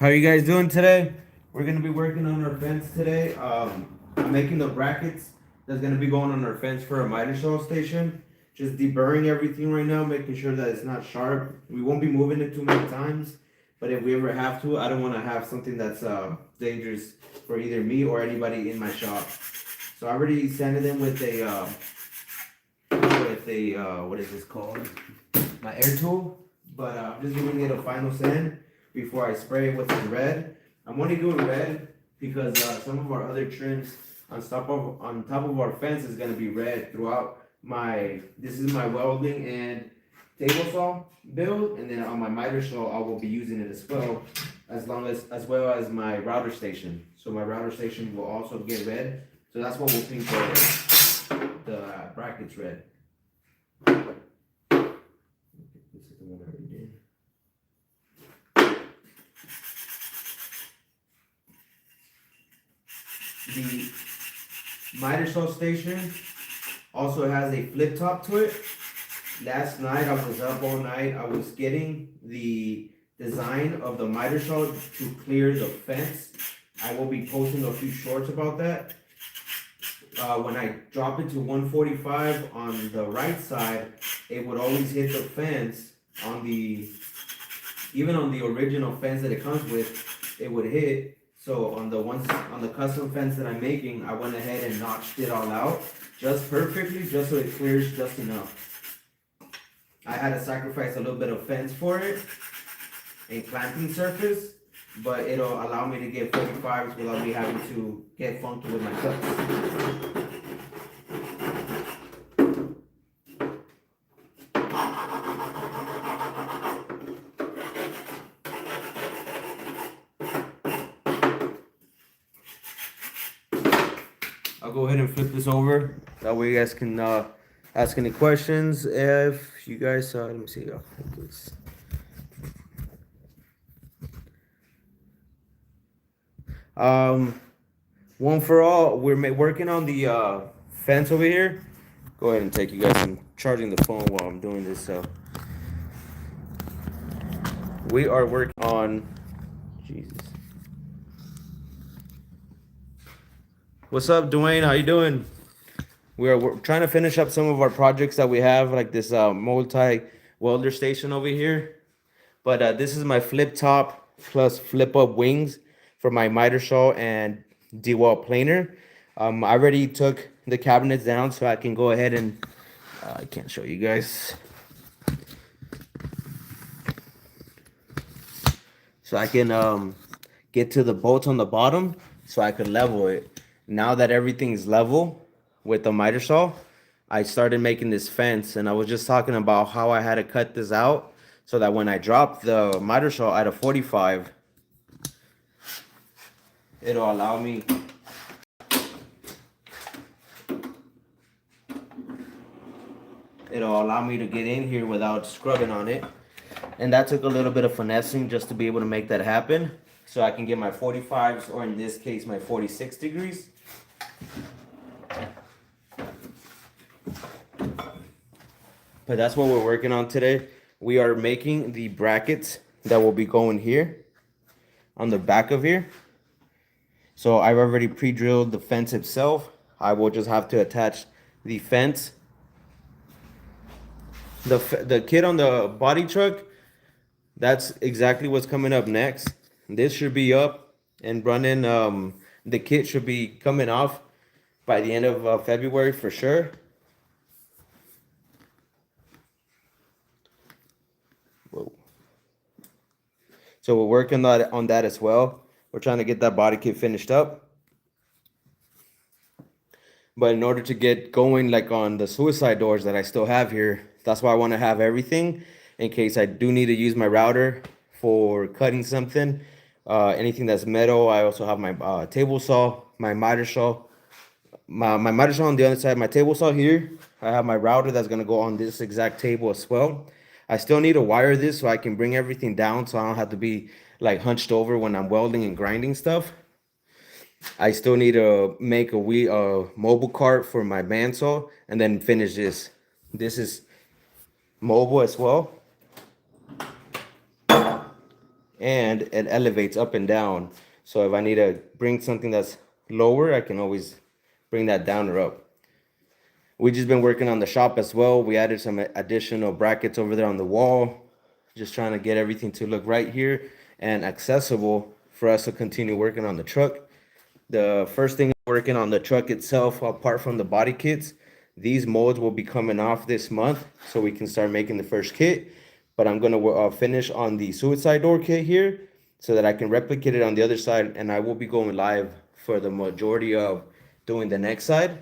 How you guys doing today? We're gonna be working on our fence today. I'm making the brackets that's gonna be going on our fence for a MiterSaw station. Just deburring everything right now, making sure that it's not sharp. We won't be moving it too many times, but if we ever have to, I don't want to have something that's dangerous for either me or anybody in my shop. So I already sanded them with a what is this called? My air tool. But I'm just giving it a final sand before I spray it with some red. I'm only doing red because some of our other trims on top of our fence is gonna be red throughout this is my welding and table saw build, and then on my miter saw I will be using it as well as my router station. So my router station will also get red. So that's what we'll paint the brackets red. This is the one I already did. The MiterSaw station also has a flip top to it. Last night I was up all night. I was getting the design of the MiterSaw to clear the fence. I will be posting a few shorts about that. When I drop it to 145 on the right side, it would always hit the fence even on the original fence that it comes with, it would hit. So on the custom fence that I'm making, I went ahead and notched it all out just perfectly, just so it clears just enough. I had to sacrifice a little bit of fence for it and clamping surface, but it'll allow me to get 45s without me having to get funky with my cuts. I'll go ahead and flip this over. That way you guys can ask any questions. If you guys let me see. One for all, we're working on the fence over here. Go ahead and take you guys. I'm charging the phone while I'm doing this. So we are working on. Jesus. What's up, Dwayne? How you doing? We're trying to finish up some of our projects that we have, like this multi-welder station over here. But this is my flip top plus flip up wings for my MiterSaw and D-wall planer. I already took the cabinets down so I can go ahead and I can't show you guys. So I can get to the bolts on the bottom so I could level it. Now that everything's level with the MiterSaw, I started making this fence, and I was just talking about how I had to cut this out so that when I drop the MiterSaw at a 45, it'll allow me to get in here without scrubbing on it. And that took a little bit of finessing just to be able to make that happen. So I can get my 45s, or in this case, my 46 degrees. But that's what we're working on today. We are making the brackets that will be going here on the back of here. So I've already pre-drilled the fence itself. I will just have to attach the fence. The kit on the body truck, that's exactly what's coming up next. This should be up and running. The kit should be coming off by the end of February for sure. Whoa. So we're working on that as well. We're trying to get that body kit finished up. But in order to get going, like on the suicide doors that I still have here, that's why I want to have everything in case I do need to use my router for cutting something. Anything that's metal. I also have my table saw, my MiterSaw. My MiterSaw on the other side, my table saw here. I have my router that's going to go on this exact table as well. I still need to wire this so I can bring everything down so I don't have to be like hunched over when I'm welding and grinding stuff. I still need to make a mobile cart for my bandsaw and then finish this. This is mobile as well. and it elevates up and down. So if I need to bring something that's lower, I can always bring that down or up. We just been working on the shop as well. We added some additional brackets over there on the wall, just trying to get everything to look right here and accessible for us to continue working on the truck. The first thing working on the truck itself, apart from the body kits, these molds will be coming off this month so we can start making the first kit. But I'm gonna finish on the suicide door kit here so that I can replicate it on the other side, and I will be going live for the majority of doing the next side.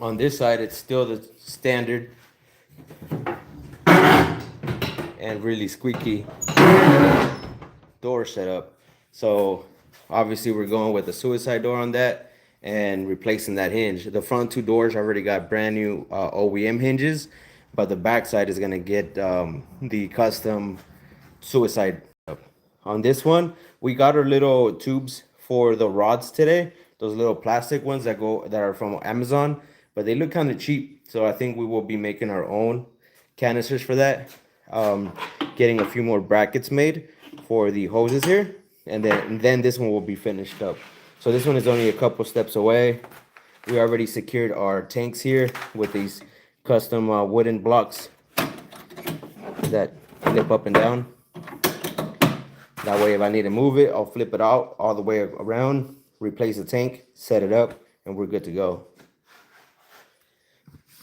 On this side, it's still the standard and really squeaky door setup. So obviously we're going with the suicide door on that and replacing that hinge. The front two doors already got brand new OEM hinges, but the back side is gonna get the custom suicide. On this one, we got our little tubes for the rods today. Those little plastic ones that are from Amazon, but they look kind of cheap. So I think we will be making our own canisters for that. Getting a few more brackets made for the hoses here, and then this one will be finished up. So this one is only a couple steps away. We already secured our tanks here with these custom wooden blocks that flip up and down. That way, if I need to move it, I'll flip it out all the way around, replace the tank, set it up, and we're good to go.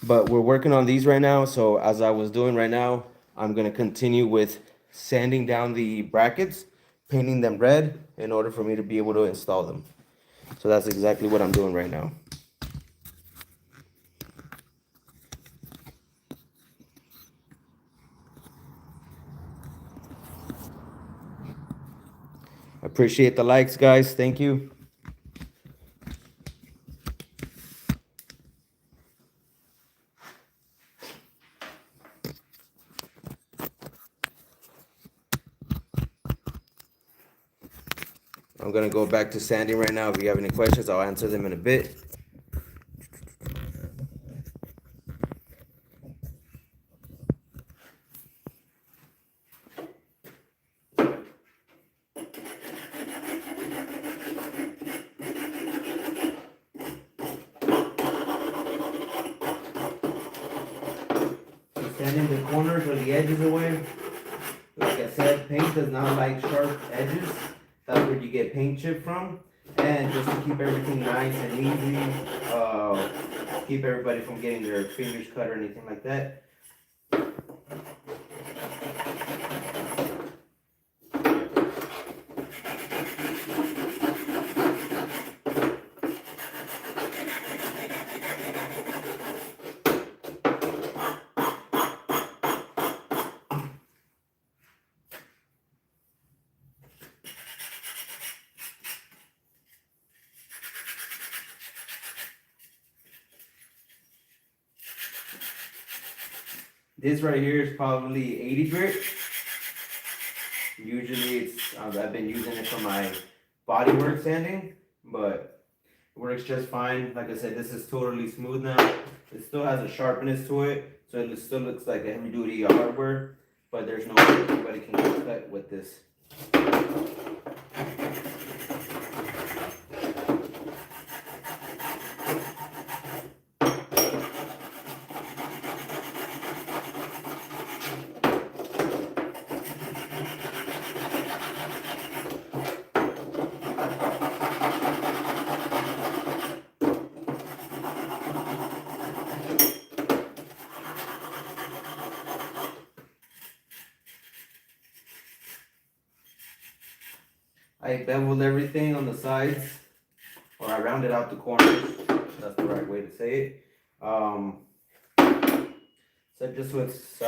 But we're working on these right now. So as I was doing right now, I'm gonna continue with sanding down the brackets, painting them red in order for me to be able to install them. So that's exactly what I'm doing right now. Appreciate the likes, guys. Thank you. I'm gonna go back to sanding right now. If you have any questions, I'll answer them in a bit. Sanding the corners or the edges away. Like I said, paint does not like sharp edges. That's where you get paint chip from. And just to keep everything nice and easy, keep everybody from getting their fingers cut or anything like that. This right here is probably 80 grit. Usually it's, I've been using it for my bodywork sanding, but it works just fine. Like I said, this is totally smooth now. It still has a sharpness to it, so it still looks like a heavy duty hardware, but there's no way anybody can get cut with this. I beveled everything on the sides, or I rounded out the corners. That's the right way to say it. So just so it's,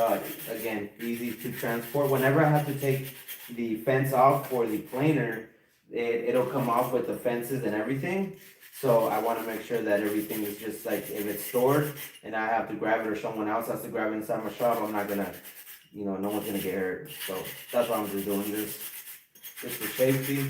again, easy to transport. Whenever I have to take the fence off for the planer, it'll come off with the fences and everything. So I want to make sure that everything is just like, if it's stored and I have to grab it or someone else has to grab it inside my shop, I'm not gonna, no one's gonna get hurt. So that's why I'm just doing this. Just for safety.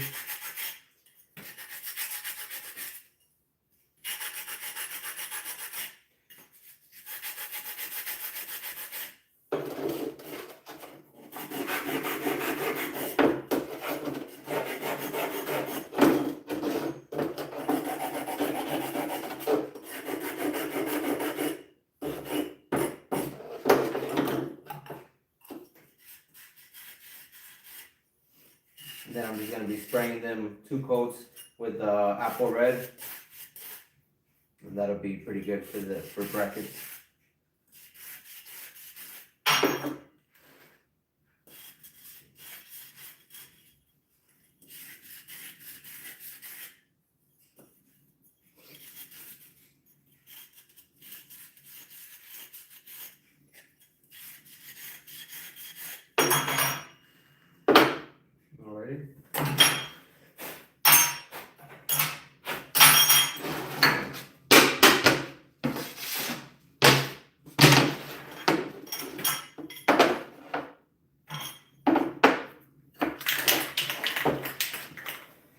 Then I'm just gonna be spraying them 2 coats with apple red. And that'll be pretty good for brackets. Alrighty.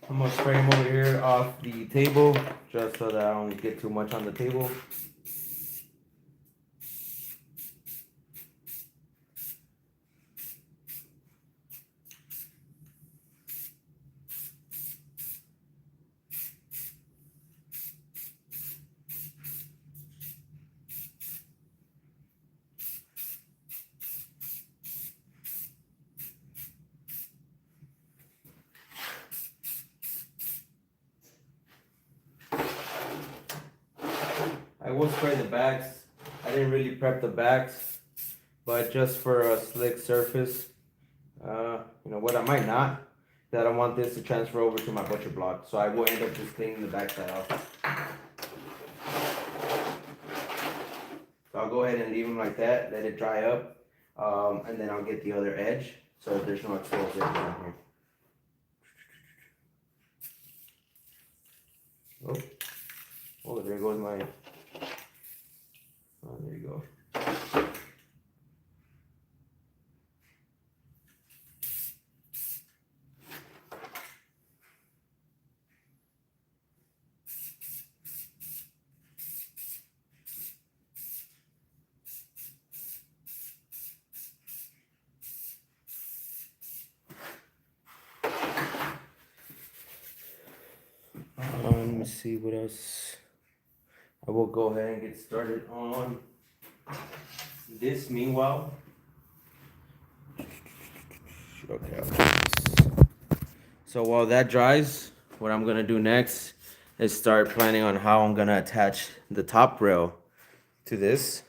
I'm gonna spray them over here off the table just so that I don't get too much on the table. I will spray the backs. I didn't really prep the backs, but just for a slick surface. You know what, I might not. That I want this to transfer over to my butcher block, so I will end up just cleaning the backside off. So I'll go ahead and leave them like that, let it dry up, and then I'll get the other edge so that there's no exposed edge on here. Oh, there goes my. Oh, there you go. Let me see what else. I will go ahead and get started on this meanwhile. Okay. So while that dries, what I'm gonna do next is start planning on how I'm gonna attach the top rail to this.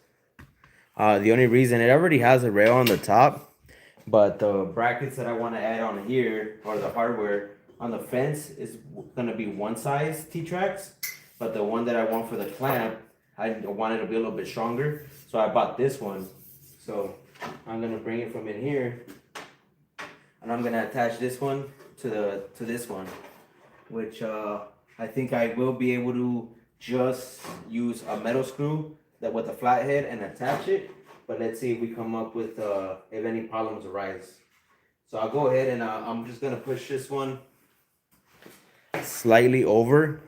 The only reason it already has a rail on the top, but the brackets that I want to add on here, or the hardware on the fence, is gonna be one size T-tracks, but the one that I want for the clamp, I want it to be a little bit stronger, so I bought this one. So I'm gonna bring it from in here, and I'm gonna attach this one to this one, which I think I will be able to just use a metal screw that with a flathead and attach it. But let's see if we come up with if any problems arise. So I'll go ahead and I'm just gonna push this one slightly over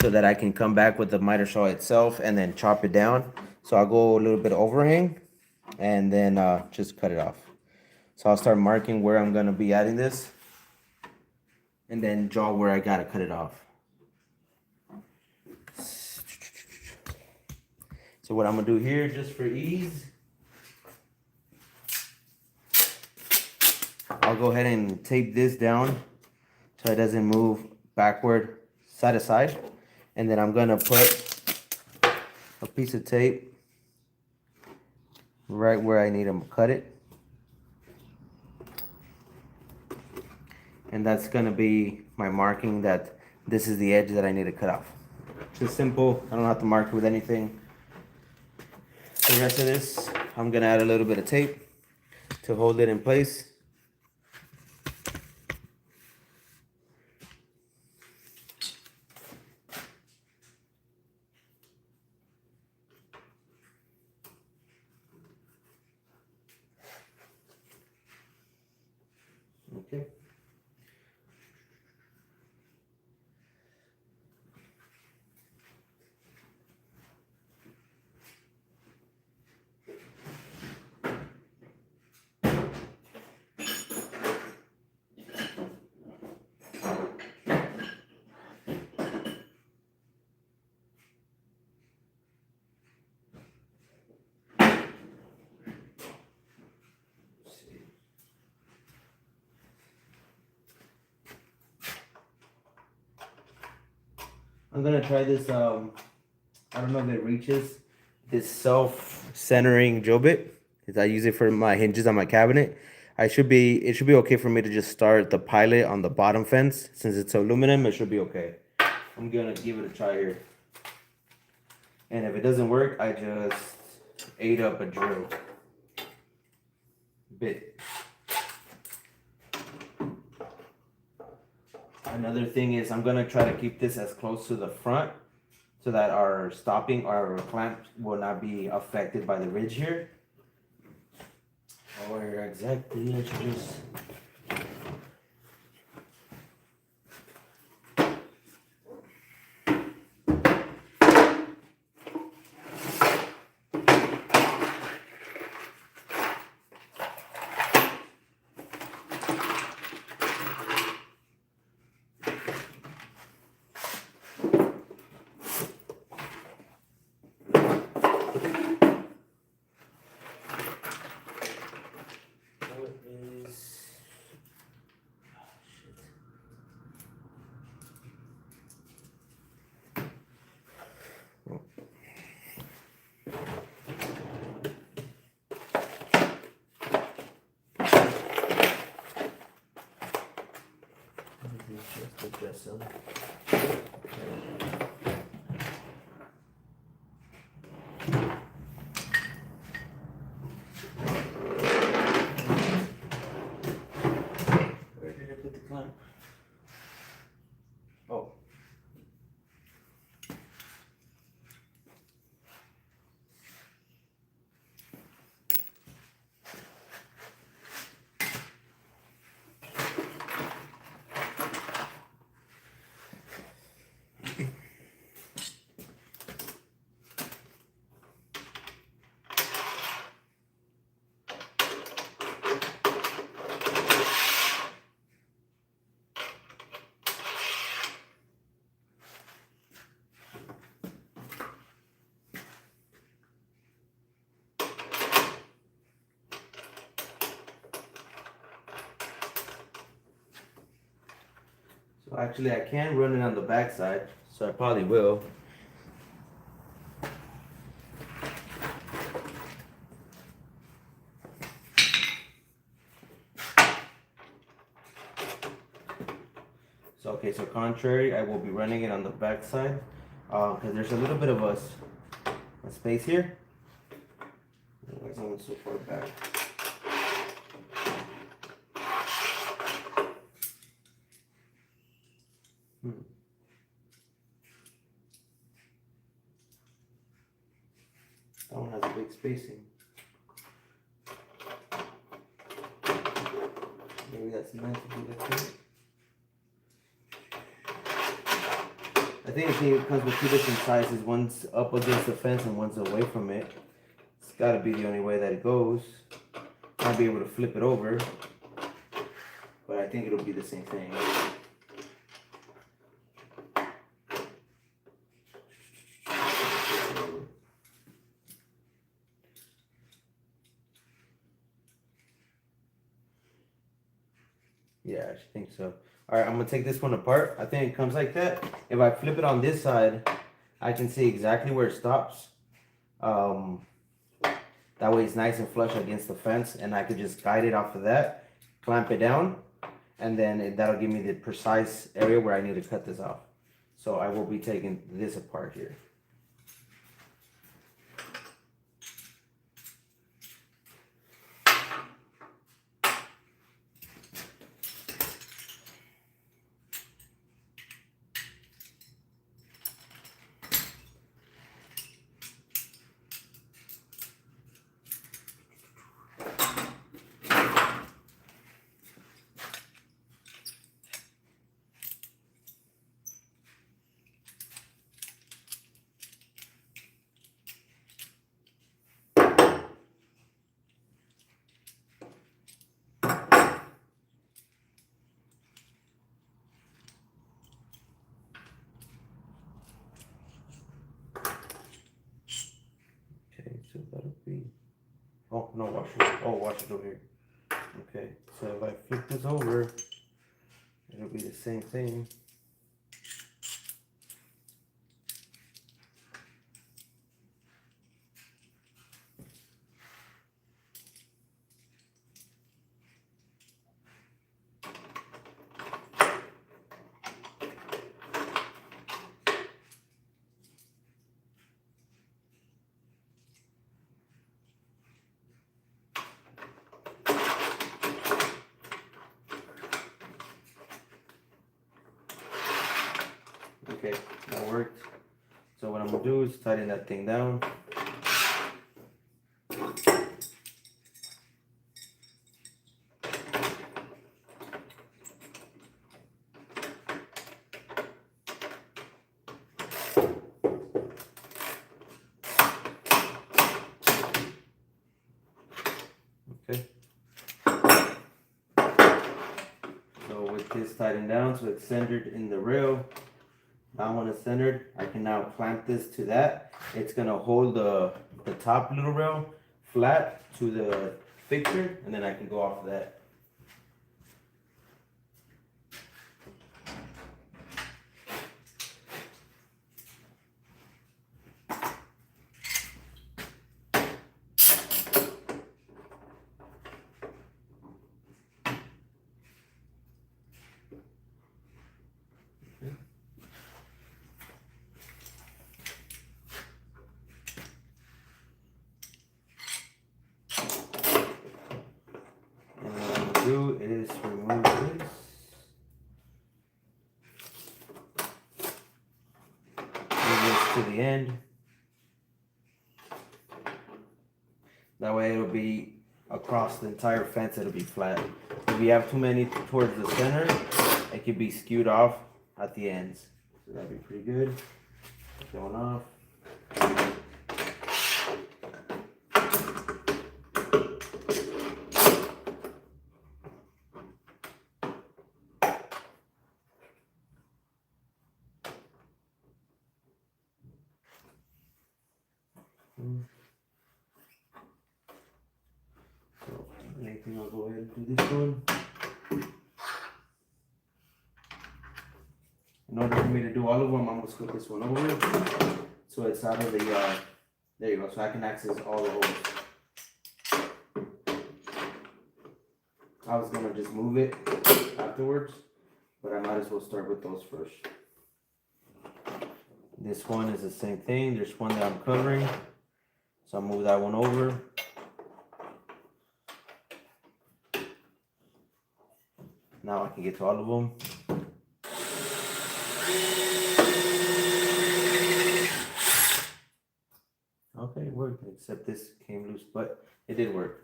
so that I can come back with the MiterSaw itself and then chop it down. So I'll go a little bit overhang and then just cut it off. So I'll start marking where I'm gonna be adding this and then draw where I gotta cut it off. So what I'm gonna do here, just for ease, I'll go ahead and tape this down so it doesn't move backward, side to side. And then I'm gonna put a piece of tape right where I need to cut it. And that's gonna be my marking that this is the edge that I need to cut off. Just simple, I don't have to mark it with anything. The rest of this, I'm gonna add a little bit of tape to hold it in place. Okay. I'm gonna try this. I don't know if it reaches this self-centering drill bit. Because I use it for my hinges on my cabinet. It should be okay for me to just start the pilot on the bottom fence. Since it's aluminum, it should be okay. I'm gonna give it a try here. And if it doesn't work, I just ate up a drill bit. Another thing is I'm gonna try to keep this as close to the front so that our clamp will not be affected by the ridge here. Or exactly, I should just. Adjust them. Where did I put the clamp? Oh. So actually I can run it on the back side, so I probably will. So okay, so contrary, I will be running it on the back side because there's a little bit of a space here. Otherwise, I went so far back. That one has a big spacing. Maybe that's meant to be that too. I think it comes with two different sizes. One's up against the fence and one's away from it. It's got to be the only way that it goes. I'll be able to flip it over, but I think it'll be the same thing. Yeah, I think so. All right, I'm gonna take this one apart. I think it comes like that. If I flip it on this side, I can see exactly where it stops. That way it's nice and flush against the fence, and I could just guide it off of that, clamp it down, and then that'll give me the precise area where I need to cut this off. So I will be taking this apart here. So that'll be, oh no, watch it over here. Okay, so if I flip this over, it'll be the same thing. Okay, that worked. So what I'm gonna do is tighten that thing down. Okay. So with this tightened down, so it's centered in the rail. Now when it's centered, I can now clamp this to that. It's gonna hold the top little rail flat to the fixture, and then I can go off of that. And what I'm gonna do is remove this. Move this to the end. That way it'll be across the entire fence, it'll be flat. If you have too many towards the center, it could be skewed off at the ends. So that'd be pretty good. Going off. So anything, I'll go ahead and do this one. In order for me to do all of them, I'm gonna split this one over so it's out of the there you go, so I can access all the holes. I was gonna just move it afterwards, but I might as well start with those first. This one is the same thing. There's one that I'm covering, so I'll move that one over. Now I can get to all of them. Okay, it worked, except this came loose, but it did work.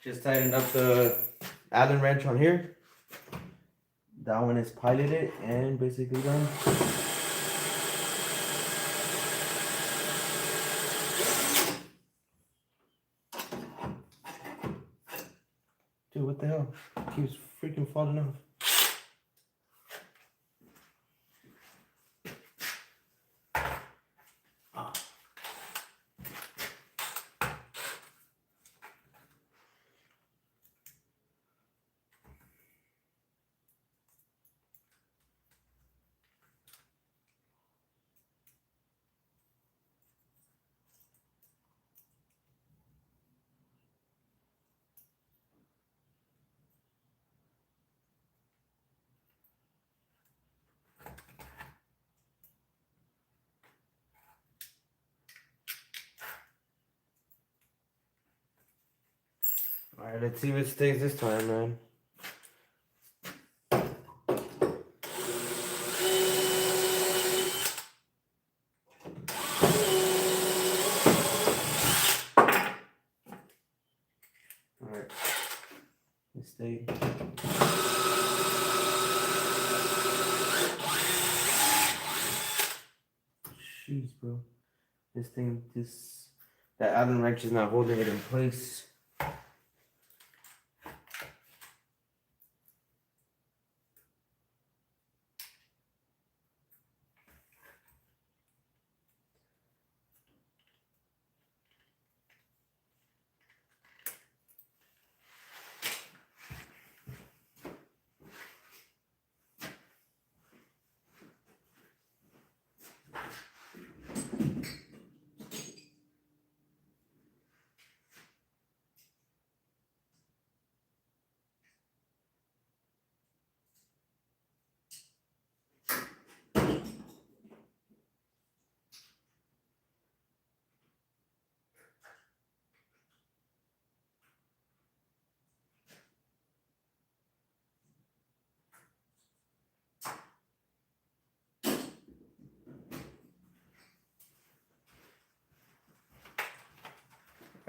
Just tightened up the Allen wrench on here. That one is piloted and basically done. Dude, what the hell? It keeps freaking falling off. Alright, let's see if it stays this time, man. Alright, it stayed. Jeez, bro. This thing, that Allen wrench is not holding it in place.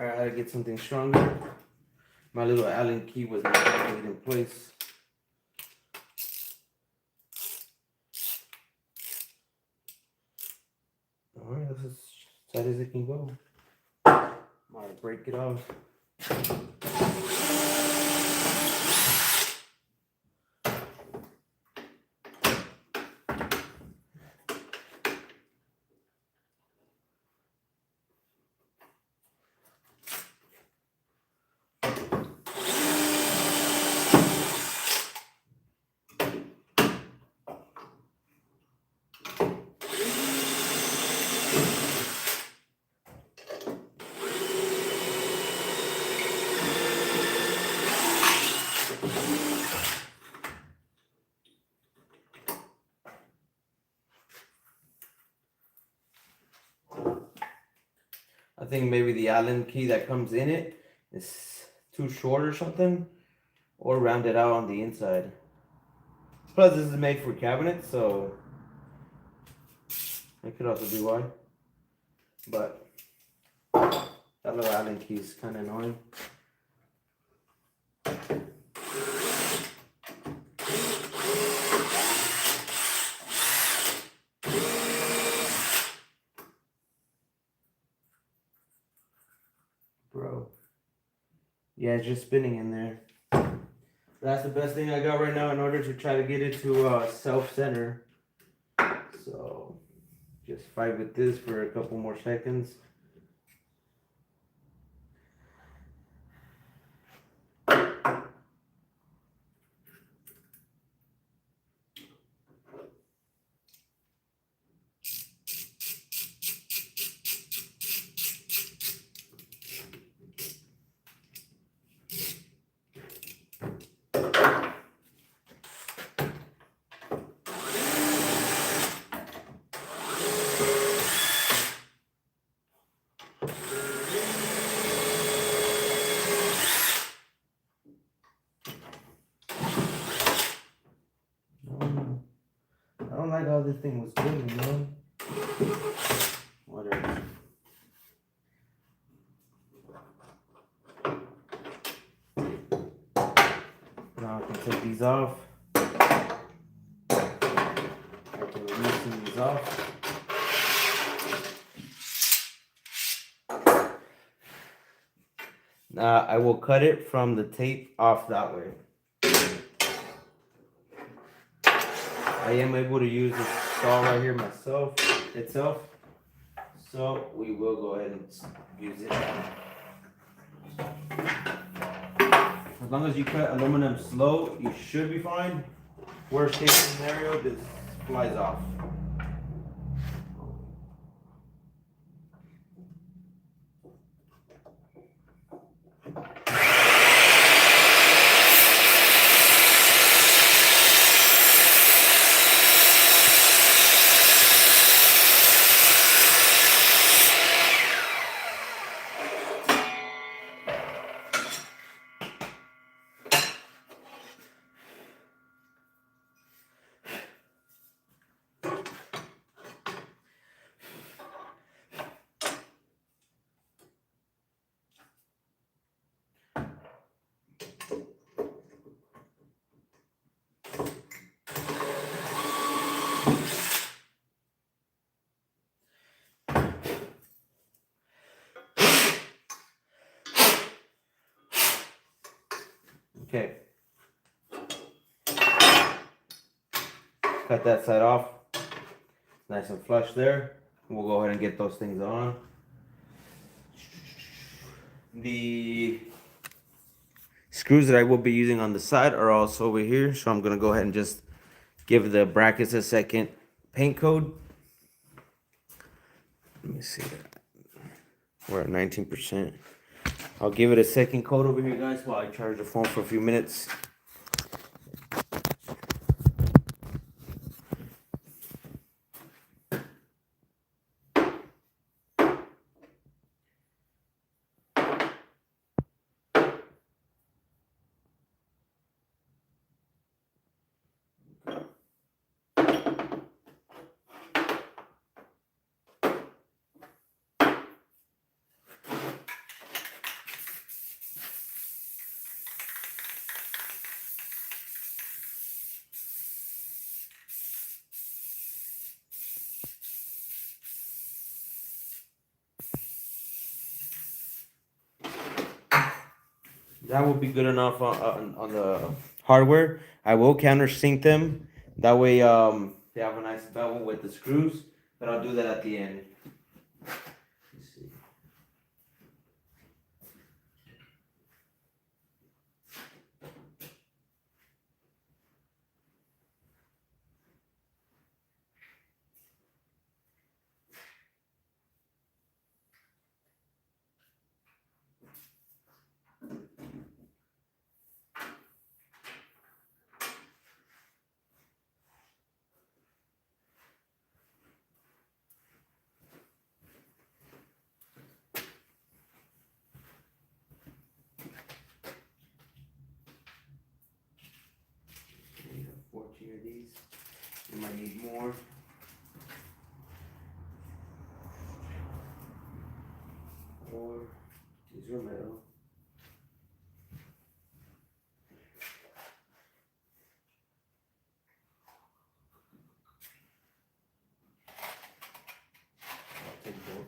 Alright, I gotta get something stronger. My little Allen key was not put in place. Alright, that's as tight as it can go. Might break it off. I think maybe the Allen key that comes in it is too short or something, or rounded out on the inside. Plus, this is made for cabinets, so it could also be why. But that little Allen key is kind of annoying. Bro. Yeah, it's just spinning in there. That's the best thing I got right now in order to try to get it to self-center. So just fight with this for a couple more seconds. I don't like how this thing was spinning, man. Whatever. Now I can take these off. I can loosen these off. Now I will cut it from the tape off that way. I am able to use this saw right here itself. So we will go ahead and use it. As long as you cut aluminum slow, you should be fine. Worst case scenario, this flies off. Okay. Cut that side off. Nice and flush there. We'll go ahead and get those things on. The screws that I will be using on the side are also over here. So I'm going to go ahead and just give the brackets a second paint coat. Let me see. We're at 19%. I'll give it a second coat over here, guys, while I charge the phone for a few minutes. that will be good enough on the hardware. I will countersink them. That way, they have a nice bevel with the screws. But I'll do that at the end. Let's see. We have 14 of these. We might need more. Or these are metal. I'll take both.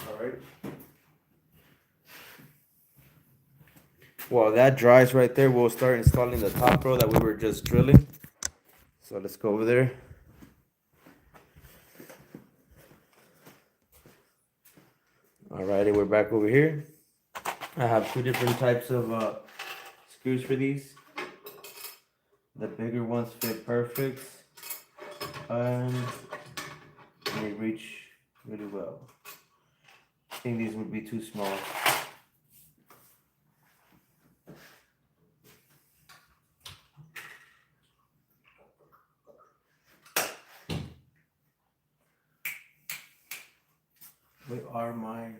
All right. While that dries right there, we'll start installing the top row that we were just drilling. So let's go over there. Alrighty, we're back over here. I have two different types of screws for these. The bigger ones fit perfect, and they reach really well. I think these would be too small. Where are my...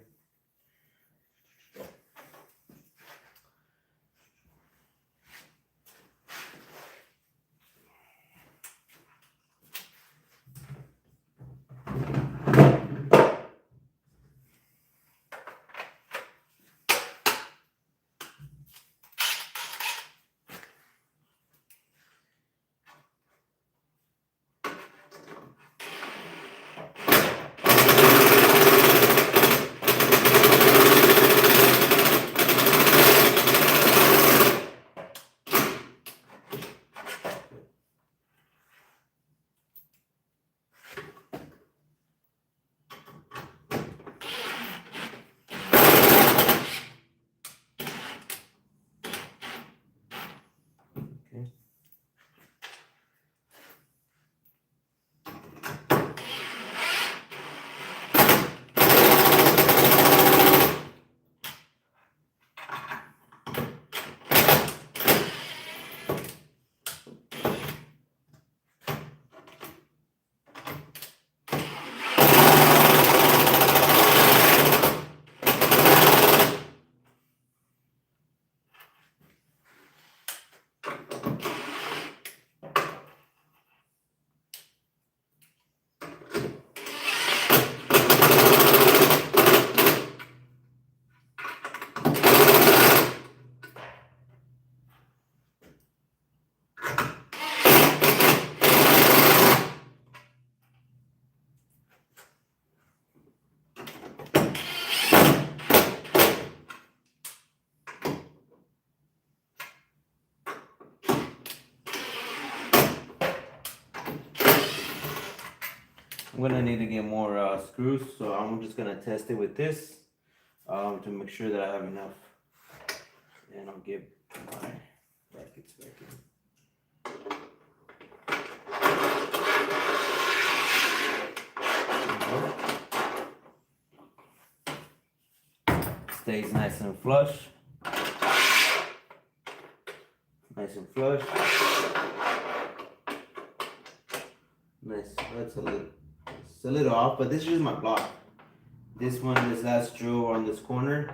I'm gonna need to get more screws, so I'm just gonna test it with this to make sure that I have enough. And I'll get my brackets back in. Stays nice and flush. Nice and flush. Nice. That's it's a little off, but this is my block. This one, this last drill on this corner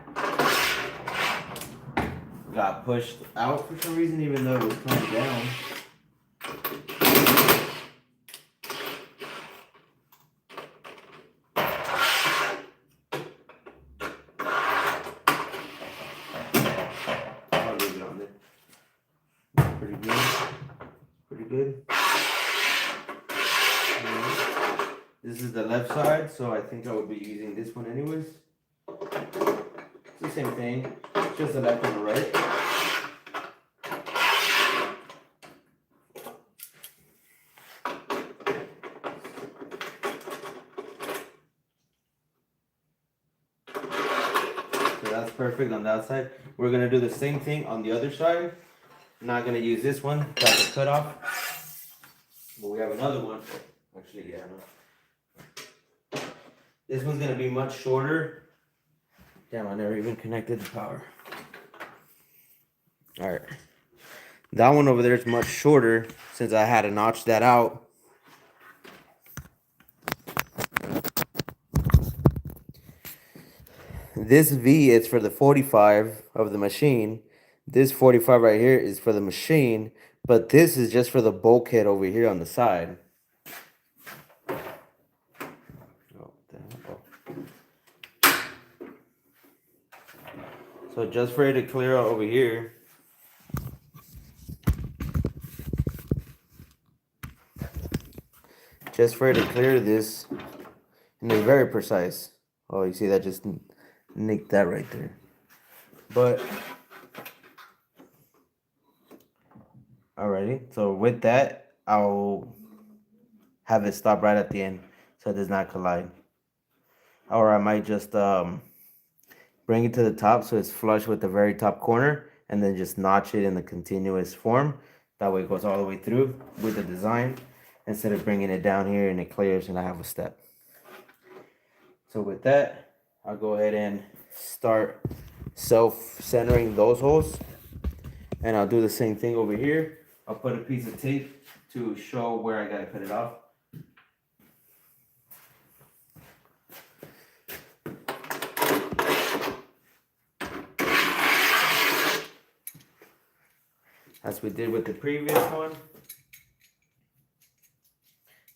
got pushed out for some reason, even though it was coming down. I'll leave it on there. Pretty good. Pretty good. is the left side, so I think I would be using this one anyways. It's the same thing, just the left and the right. So that's perfect on that side. We're gonna do the same thing on the other side. Not gonna use this one, that's a cutoff. But we have another one. Actually, yeah, no. This one's gonna be much shorter. Damn, I never even connected the power. All right. That one over there is much shorter since I had to notch that out. This V is for the 45 of the machine. This 45 right here is for the machine, but this is just for the bulkhead over here on the side. Oh, damn. Oh. So just for it to clear out over here. Just for it to clear this, and it's very precise. Oh, you see that just nicked that right there. But alrighty, so with that, I'll have it stop right at the end so it does not collide. Or I might just bring it to the top so it's flush with the very top corner, and then just notch it in the continuous form. That way it goes all the way through with the design, instead of bringing it down here and it clears and I have a step. So with that, I'll go ahead and start self-centering those holes. And I'll do the same thing over here. I'll put a piece of tape to show where I gotta cut it off. As we did with the previous one.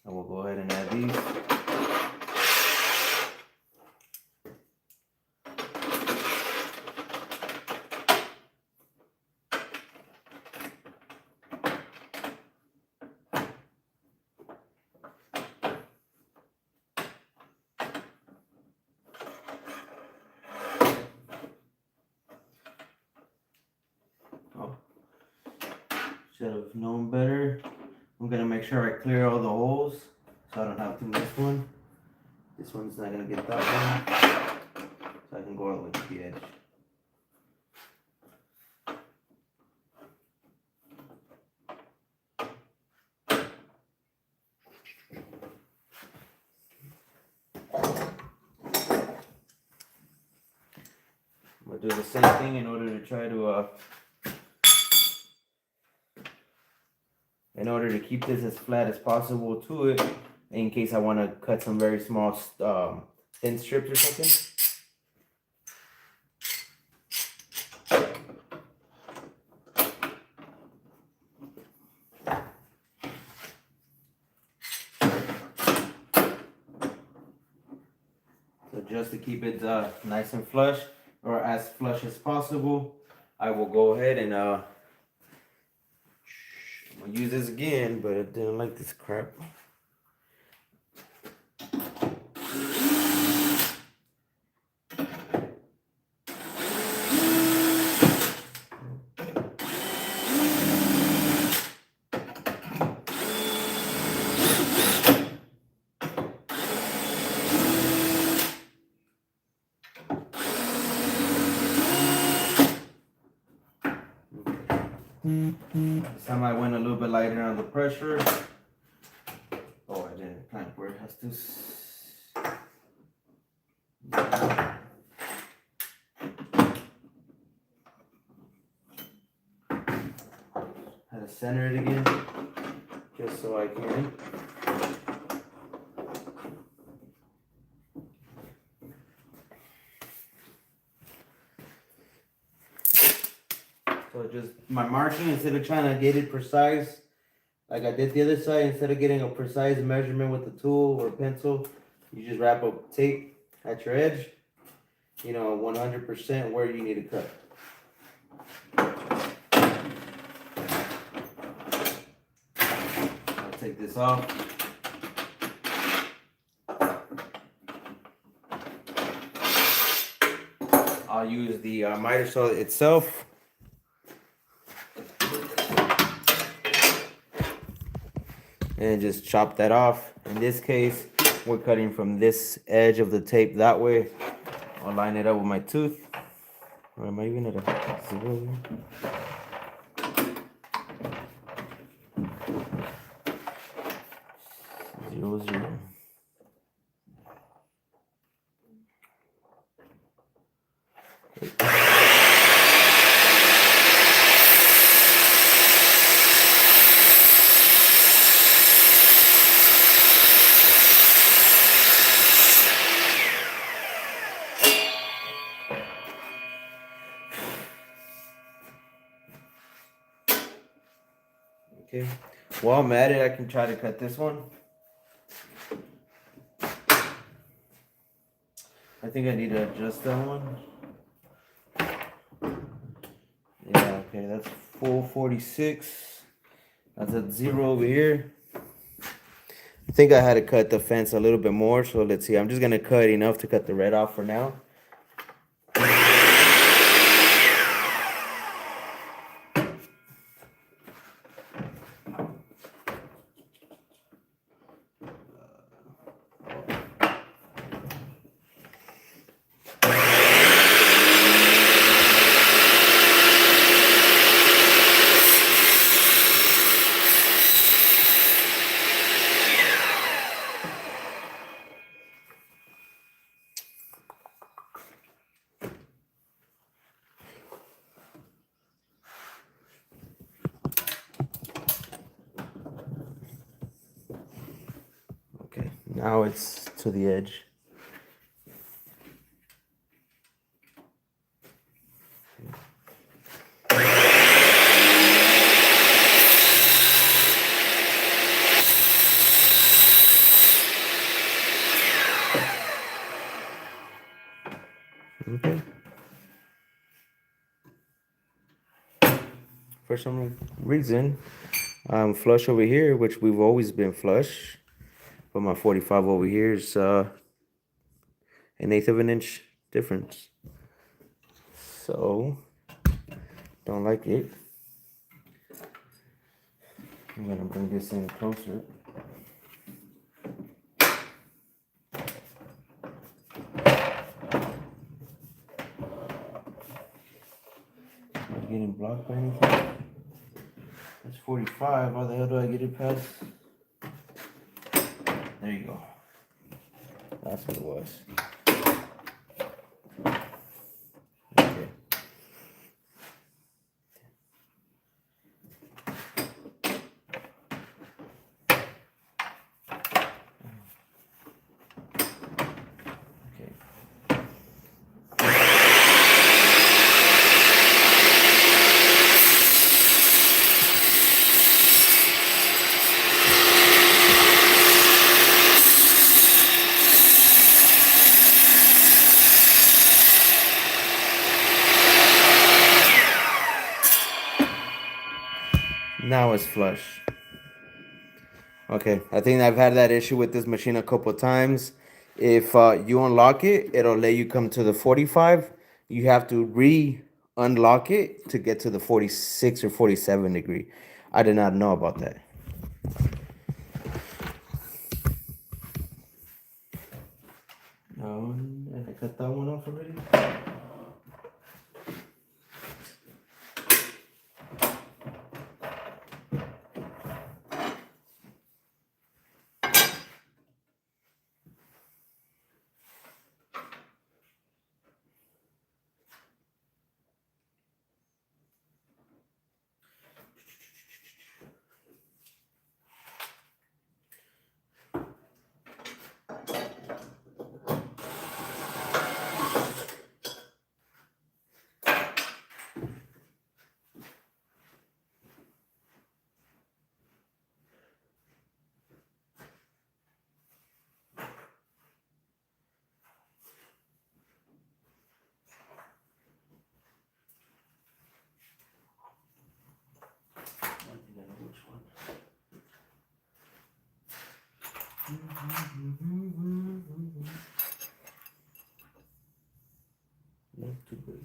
I will go ahead and add these. Should have known better. I'm gonna make sure I clear all the holes so I don't have to miss one. This one's not gonna get that one, so I can go all the way to the edge. I'm gonna do the same thing in order to try to keep this as flat as possible to it, in case I want to cut some very small thin strips or something. So just to keep it nice and flush, or as flush as possible, I will go ahead and I'm gonna use this again, but I didn't like this crap. This time I went a little bit lighter on the pressure. Oh, I didn't clamp where it has to. Had to center it again, just so I can. So just my marking, instead of trying to get it precise, like I did the other side, instead of getting a precise measurement with a tool or pencil, you just wrap up tape at your edge, 100% where you need to cut. I'll take this off. I'll use the MiterSaw itself. And just chop that off. In this case, we're cutting from this edge of the tape that way. I'll line it up with my tooth. Or am I even at a 0? 0, 0. Okay, while I'm at it, I can try to cut this one. I think I need to adjust that one. Yeah, okay, that's full 46. That's at 0 over here. I think I had to cut the fence a little bit more, so let's see. I'm just gonna cut enough to cut the red off for now. Okay, now it's to the edge. Okay. For some reason, I'm flush over here, which we've always been flush. But my 45 over here is an 1/8 of an inch difference. So, don't like it. I'm gonna bring this in closer. Am I getting blocked by anything? That's 45. How the hell do I get it past? There you go. That's what it was. Okay. Okay. Now it's flush. Okay, I think I've had that issue with this machine a couple of times. If you unlock it, it'll let you come to the 45. You have to re-unlock it to get to the 46 or 47 degree. I did not know about that. No, and I cut that one off already. too big.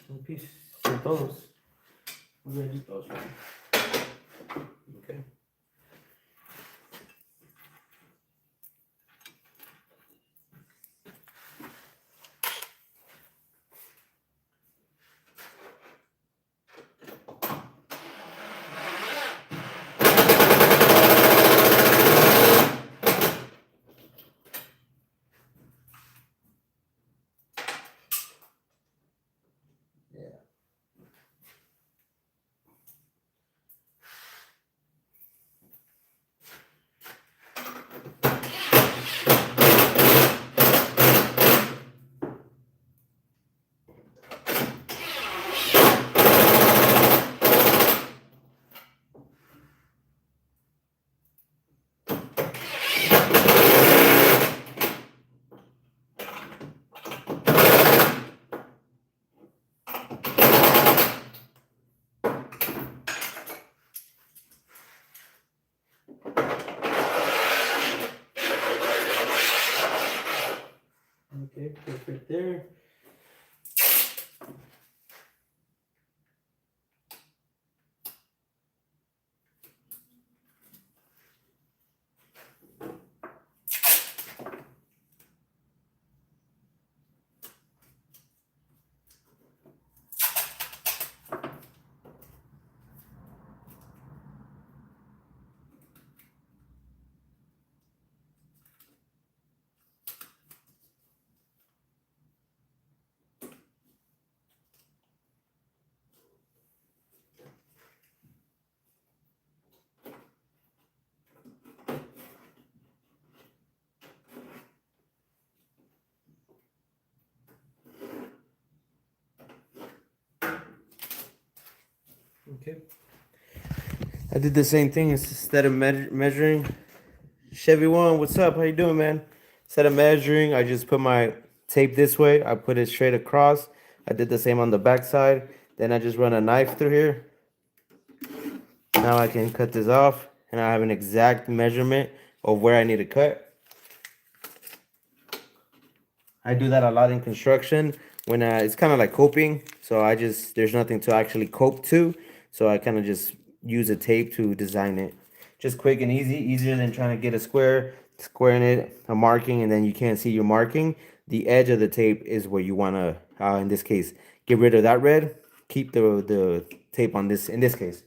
Un piece. Son todos. We're gonna do those, right? Okay. Okay, perfect there. Okay. I did the same thing instead of measuring. Chevy One, what's up? How you doing, man? Instead of measuring, I just put my tape this way. I put it straight across. I did the same on the back side. Then I just run a knife through here. Now I can cut this off, and I have an exact measurement of where I need to cut. I do that a lot in construction when it's kind of like coping. So there's nothing to actually cope to. So I kind of just use a tape to design it. Just quick and easy, easier than trying to get a squaring it, a marking, and then you can't see your marking. The edge of the tape is where you want to, in this case, get rid of that red. Keep the tape on this, in this case.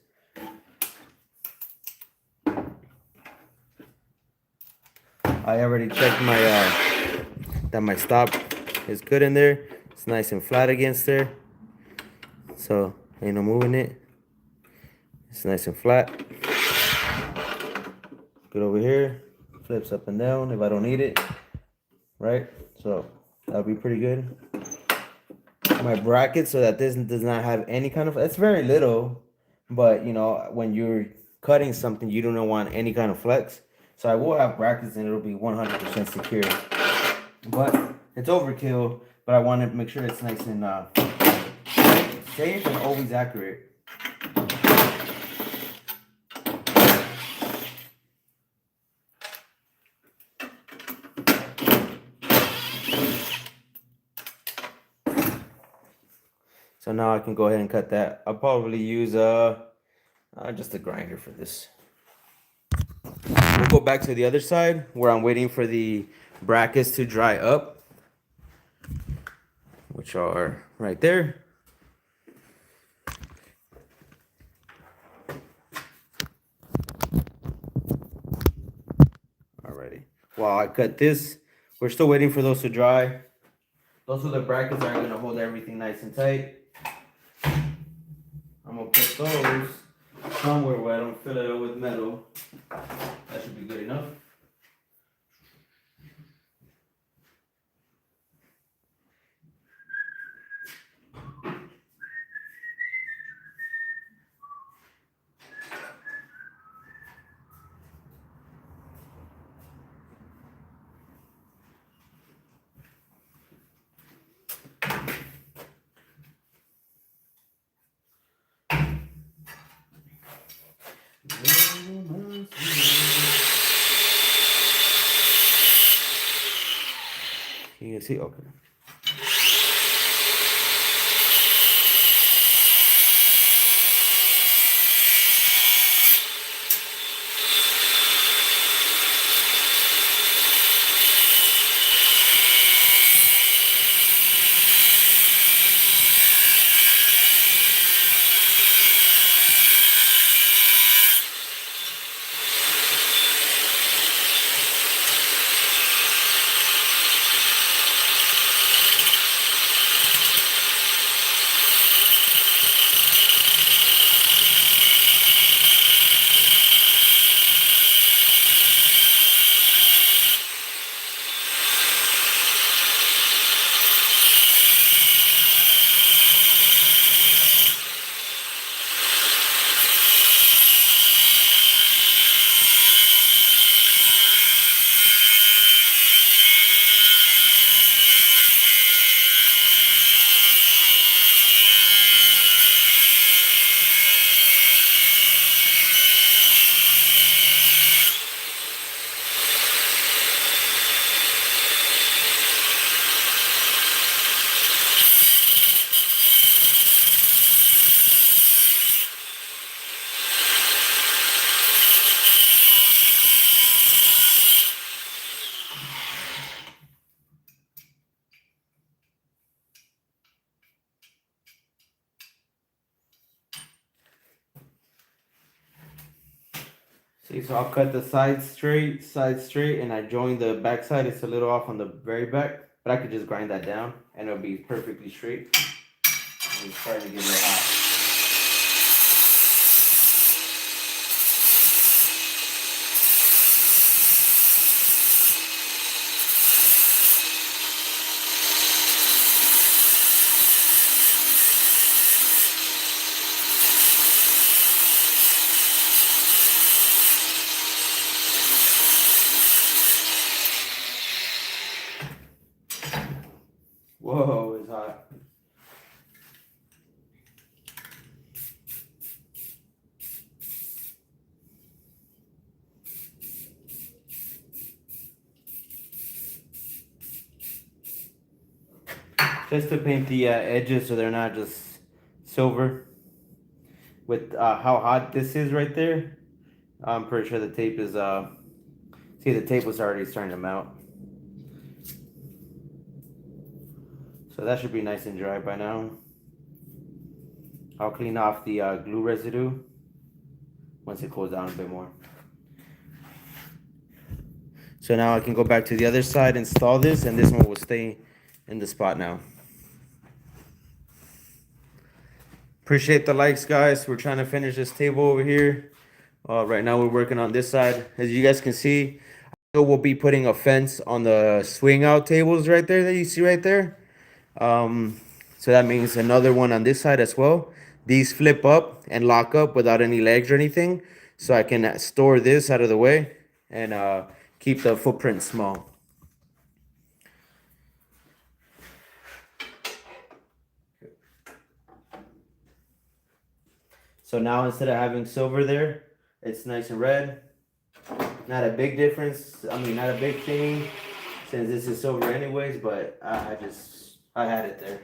I already checked my that my stop is good in there. It's nice and flat against there, so ain't no moving it. It's nice and flat. Good over here, flips up and down if I don't need it, right? So that'll be pretty good. My bracket, so that this does not have any kind of, it's very little, but you know, when you're cutting something, you don't want any kind of flex. So I will have brackets and it'll be 100% secure. But it's overkill, but I want to make sure it's nice and safe and always accurate. So now I can go ahead and cut that. I'll probably use just a grinder for this. We'll go back to the other side where I'm waiting for the brackets to dry up, which are right there. Alrighty. While while I cut this. We're still waiting for those to dry. Those are the brackets that are gonna hold everything nice and tight. I'm gonna put those somewhere where I don't fill it up with metal. That should be good enough. You can see, okay. See, so I'll cut the side straight, and I join the back side. It's a little off on the very back, but I could just grind that down and it'll be perfectly straight. And it's starting to get a little hot. Whoa, it's hot. Just to paint the edges so they're not just silver. With how hot this is right there, I'm pretty sure the tape is, see, the tape was already starting to melt. So that should be nice and dry by now. I'll clean off the glue residue once it cools down a bit more. So now I can go back to the other side, install this, and this one will stay in the spot now. Appreciate the likes, guys. We're trying to finish this table over here. Right now we're working on this side. As you guys can see, we'll be putting a fence on the swing out tables right there that you see right there. So that means another one on this side as well. These flip up and lock up without any legs or anything. So I can store this out of the way and keep the footprint small. So now instead of having silver there, it's nice and red. Not a big difference. I mean, not a big thing since this is silver anyways, but I had it there.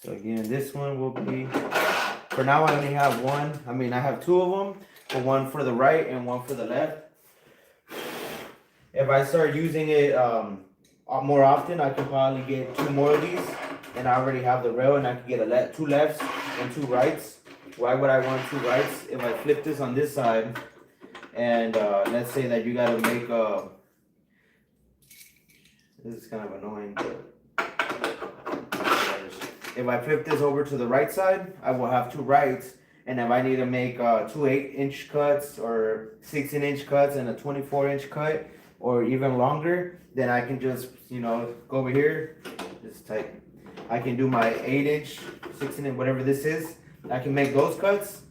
So again, this one will be For now, I only have one. I mean, I have two of them, but one for the right and one for the left. If I start using it more often, I can probably get two more of these, and I already have the rail, and I can get two lefts and two rights. Why would I want two rights? If I flip this on this side, and let's say that you gotta make this is kind of annoying, but if I flip this over to the right side, I will have two rights. And if I need to make two 8-inch cuts or 16-inch cuts and a 24-inch cut or even longer, then I can just, go over here, just type. I can do my 8-inch, 16-inch, whatever this is. I can make those cuts,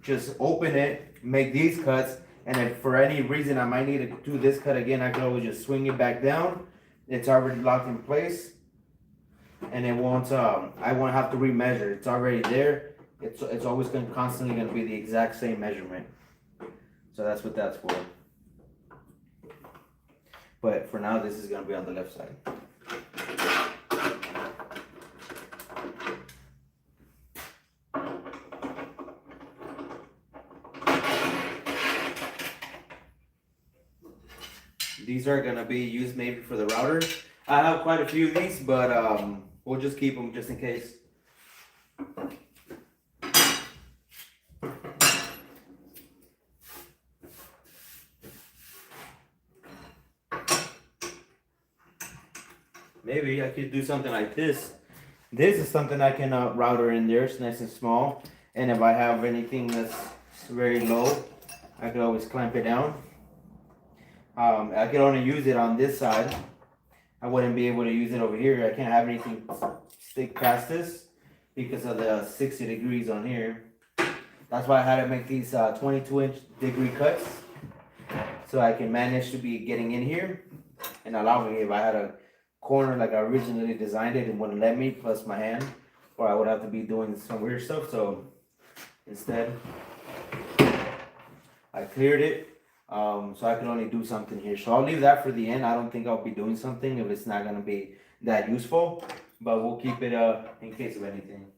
just open it, make these cuts. And if for any reason I might need to do this cut again, I can always just swing it back down. It's already locked in place. And it won't, I won't have to remeasure. It's already there. It's always constantly gonna be the exact same measurement. So that's what that's for. But for now, this is gonna be on the left side. These are gonna be used maybe for the router. I have quite a few of these, but we'll just keep them just in case. Maybe I could do something like this. This is something I can router in there. It's nice and small. And if I have anything that's very low, I could always clamp it down. I could only use it on this side. I wouldn't be able to use it over here. I can't have anything stick past this because of the 60 degrees on here. That's why I had to make these 22-inch degree cuts so I can manage to be getting in here and allow me if I had a corner like I originally designed it, it wouldn't let me, plus my hand, or I would have to be doing some weird stuff. So instead, I cleared it. So I can only do something here. So I'll leave that for the end. I don't think I'll be doing something if it's not gonna be that useful, but we'll keep it in case of anything.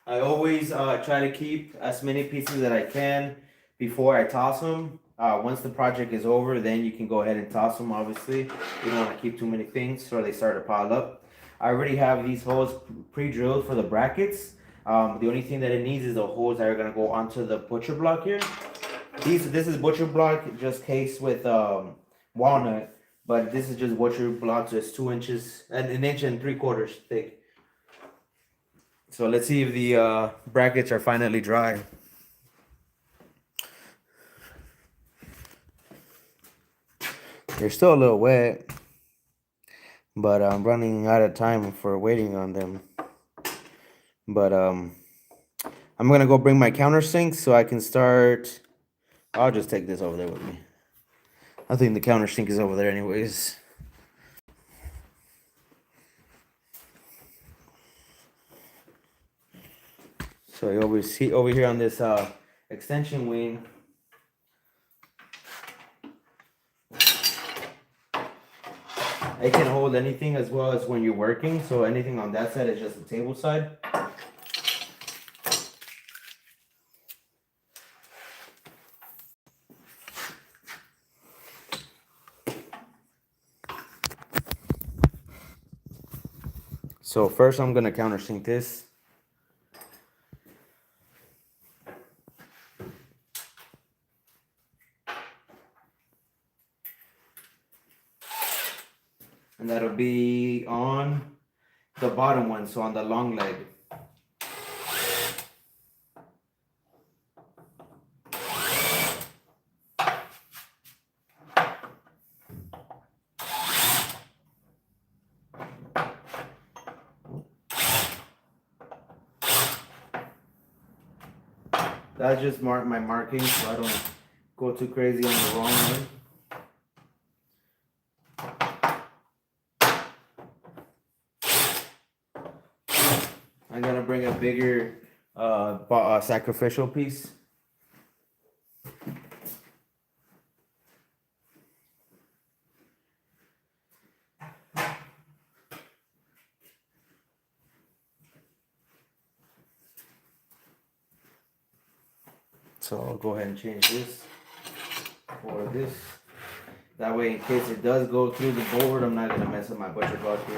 I always try to keep as many pieces that I can before I toss them. Once the project is over, then you can go ahead and toss them, obviously. You don't want to keep too many things or they start to pile up. I already have these holes pre-drilled for the brackets. The only thing that it needs is the holes that are going to go onto the butcher block here. This is butcher block just cased with walnut, but this is just butcher block, so it's 2 inches and 1 3/4 inches thick. So let's see if the brackets are finally dry. They're still a little wet, but I'm running out of time for waiting on them. But I'm gonna go bring my countersink so I can start. I'll just take this over there with me. I think the countersink is over there anyways. So you always see over here on this extension wing. It can hold anything as well as when you're working. So anything on that side is just the table side. So first I'm gonna countersink this. And that'll be on the bottom one, so on the long leg. That's just my marking, so I don't go too crazy on the wrong one. I'm gonna bring a bigger sacrificial piece. So I'll go ahead and change this for this. That way, in case it does go through the board, I'm not gonna mess up my butcher block here.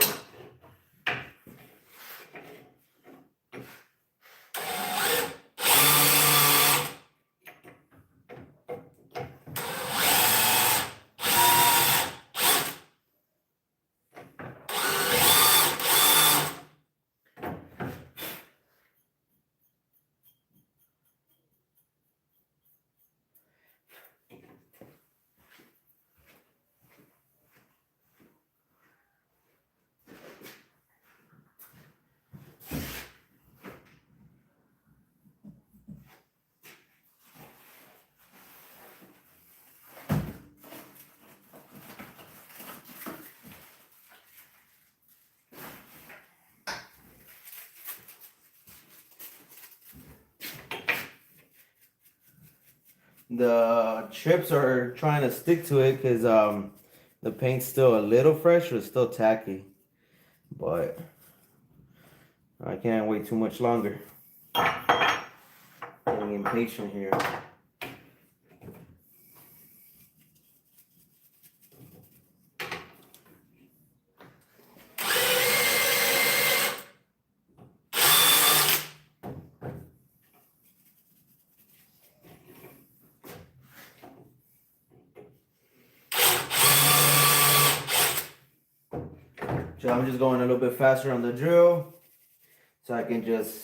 The chips are trying to stick to it because the paint's still a little fresh, but it's still tacky. But I can't wait too much longer. Getting impatient here. So I'm just going a little bit faster on the drill so I can just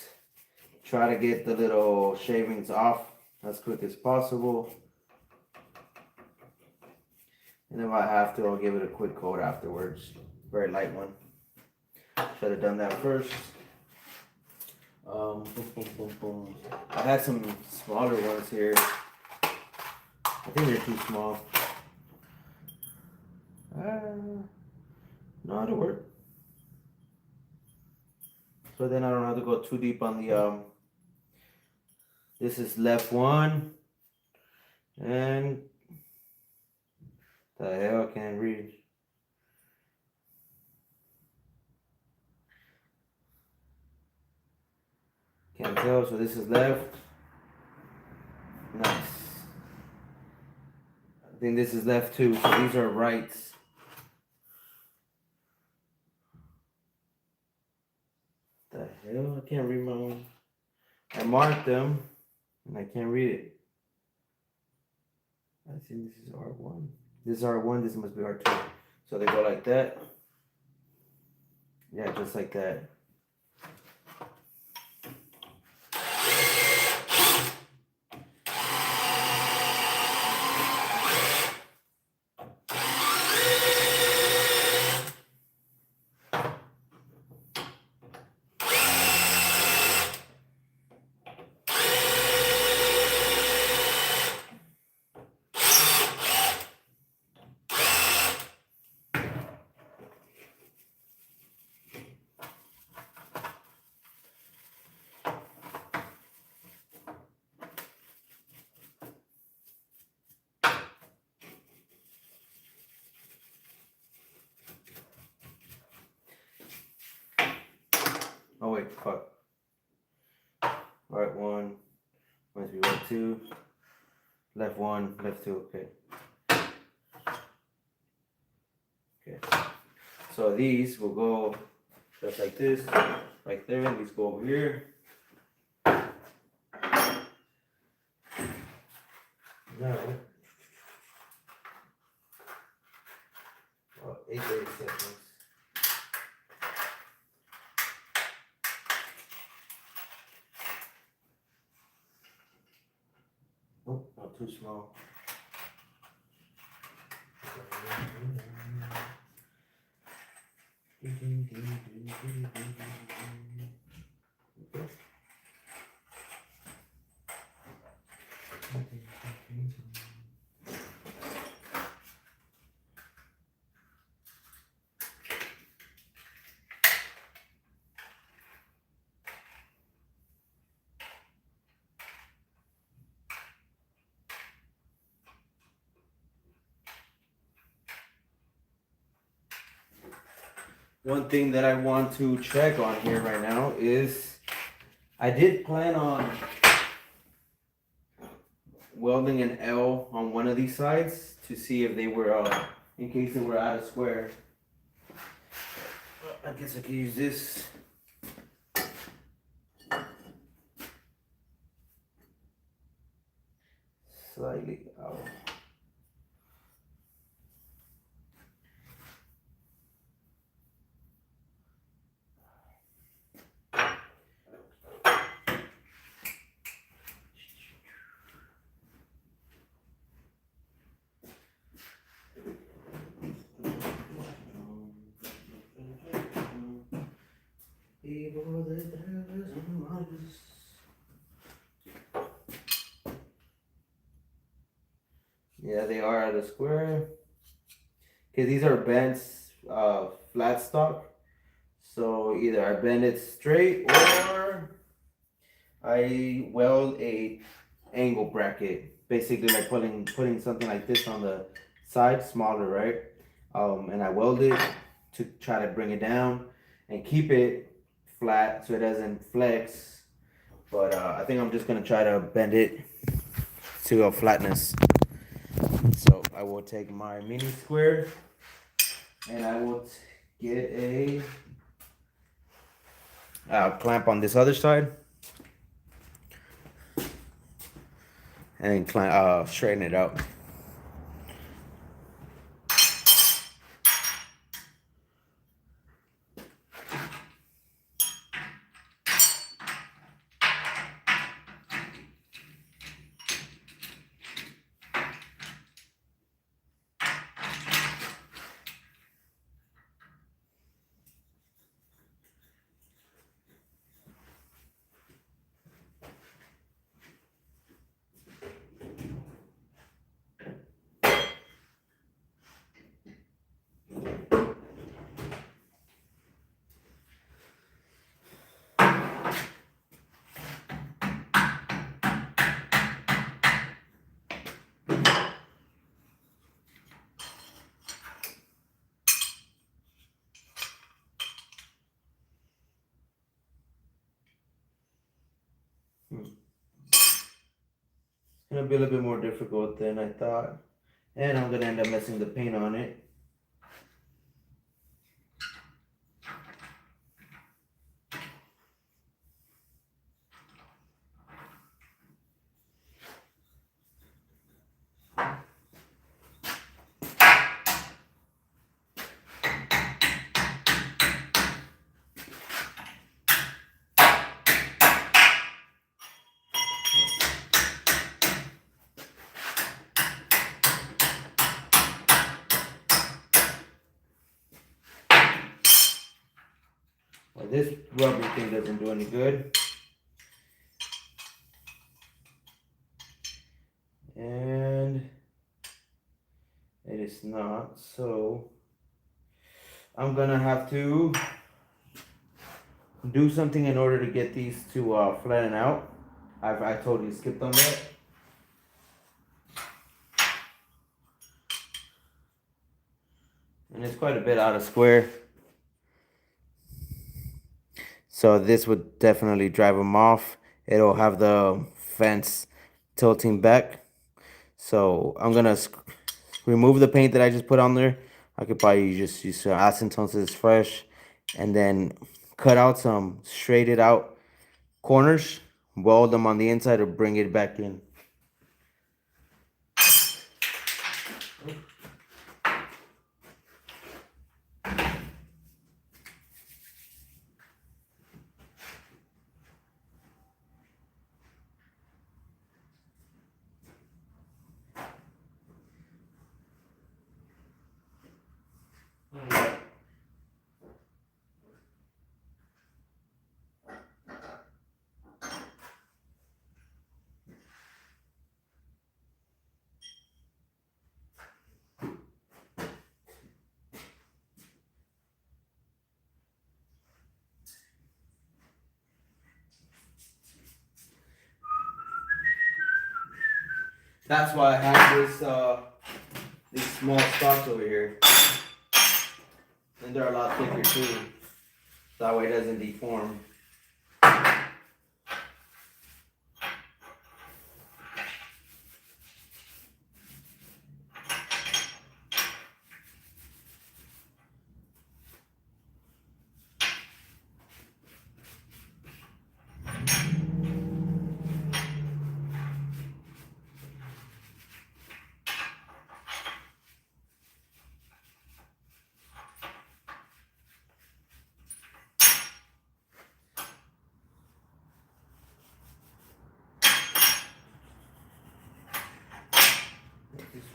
try to get the little shavings off as quick as possible. And if I have to, I'll give it a quick coat afterwards. Very light one. Should have done that first. Boom, boom, boom, boom. I had some smaller ones here. I think they're too small. No, it'll work. So then I don't have to go too deep on the this is left one. And the hell, I can't read. Can't tell, so this is left. Nice. I think this is left too, so these are rights. The hell, I can't read my own. I marked them, and I can't read it. I think this is R1. This is R1, this must be R2. So they go like that. Yeah, just like that. Oh wait, fuck. Right one, must be right two, left one, left two, okay. Okay. So these will go just like this, right there, and these go over here. Now, 8 seconds. Oh, not too small. One thing that I want to check on here right now is I did plan on welding an L on one of these sides to see if they were, in case they were out of square. I guess I could use this. Slightly out. Yeah, they are out of square. Okay, these are bent flat stock. So either I bend it straight or I weld a angle bracket. Basically like putting something like this on the side, smaller, right? And I weld it to try to bring it down and keep it flat so it doesn't flex. But I think I'm just gonna try to bend it to a flatness. So I will take my mini square and I will get a clamp on this other side and clamp, straighten it out. It's gonna be a little bit more difficult than I thought. And I'm gonna end up messing the paint on it. Well, this rubber thing doesn't do any good. And it is not, so I'm gonna have to do something in order to get these to flatten out. I totally skipped on that. And it's quite a bit out of square. So this would definitely drive them off. It'll have the fence tilting back. So I'm gonna remove the paint that I just put on there. I could probably just use acetone since it's fresh, and then cut out some straighted out corners, weld them on the inside to bring it back in. That's why I have these small spots over here. And they're a lot thicker too. That way it doesn't deform.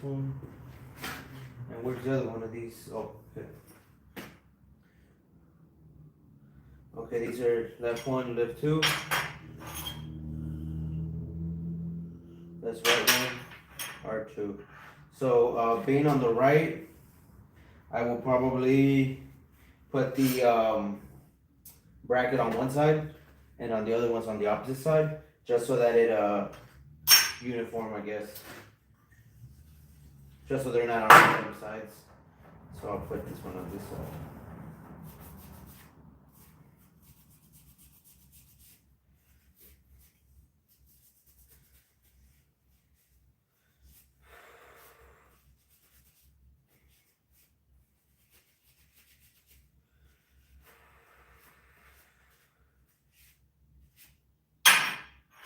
one. And where's the other one of these? Oh, okay. Okay, these are left one, left two. That's right one, R2. So being on the right, I will probably put the bracket on one side and on the other one's on the opposite side, just so that it uniform, I guess. Just so they're not on the same sides. So I'll put this one on this side.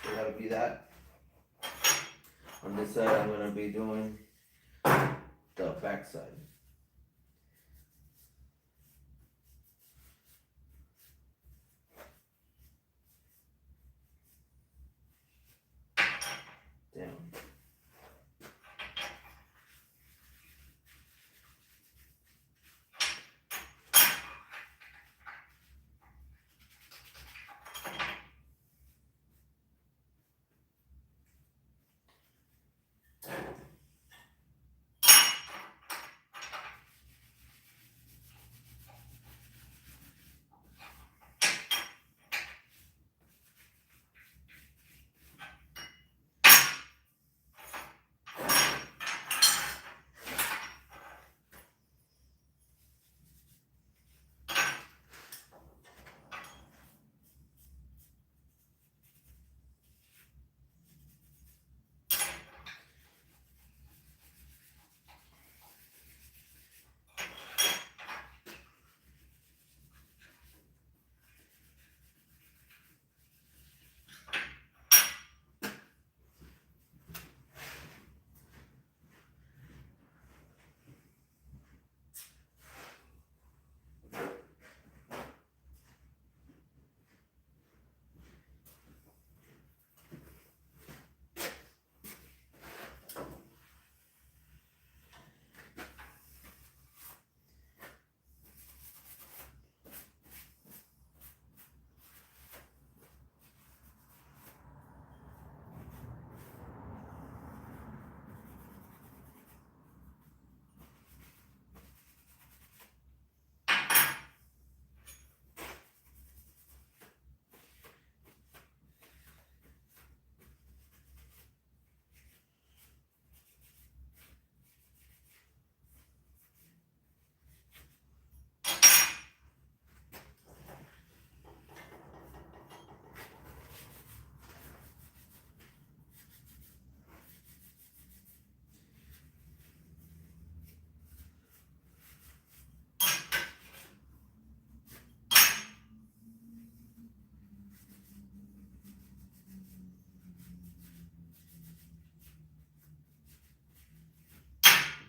So that'll be that. On this side, I'm gonna be doing the back side. Down.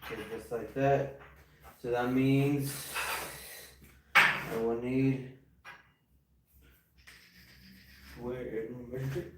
Okay, just like that. So that means I will need where is it?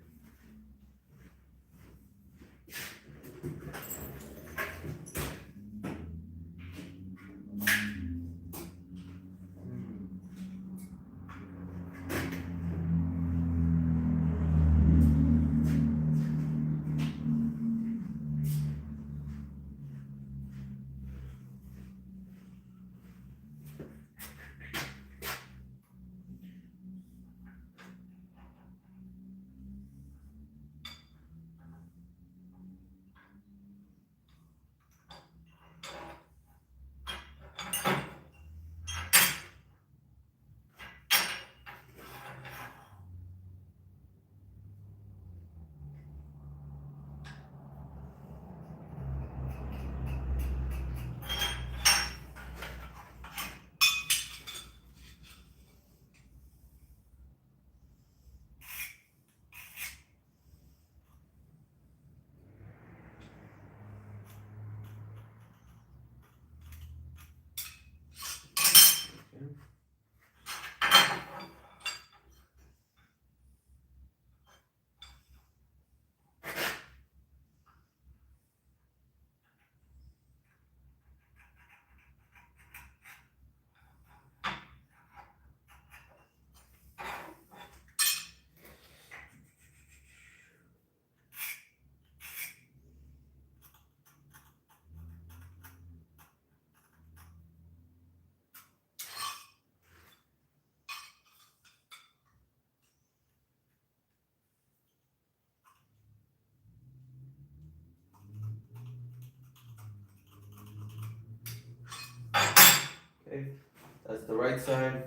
the right side.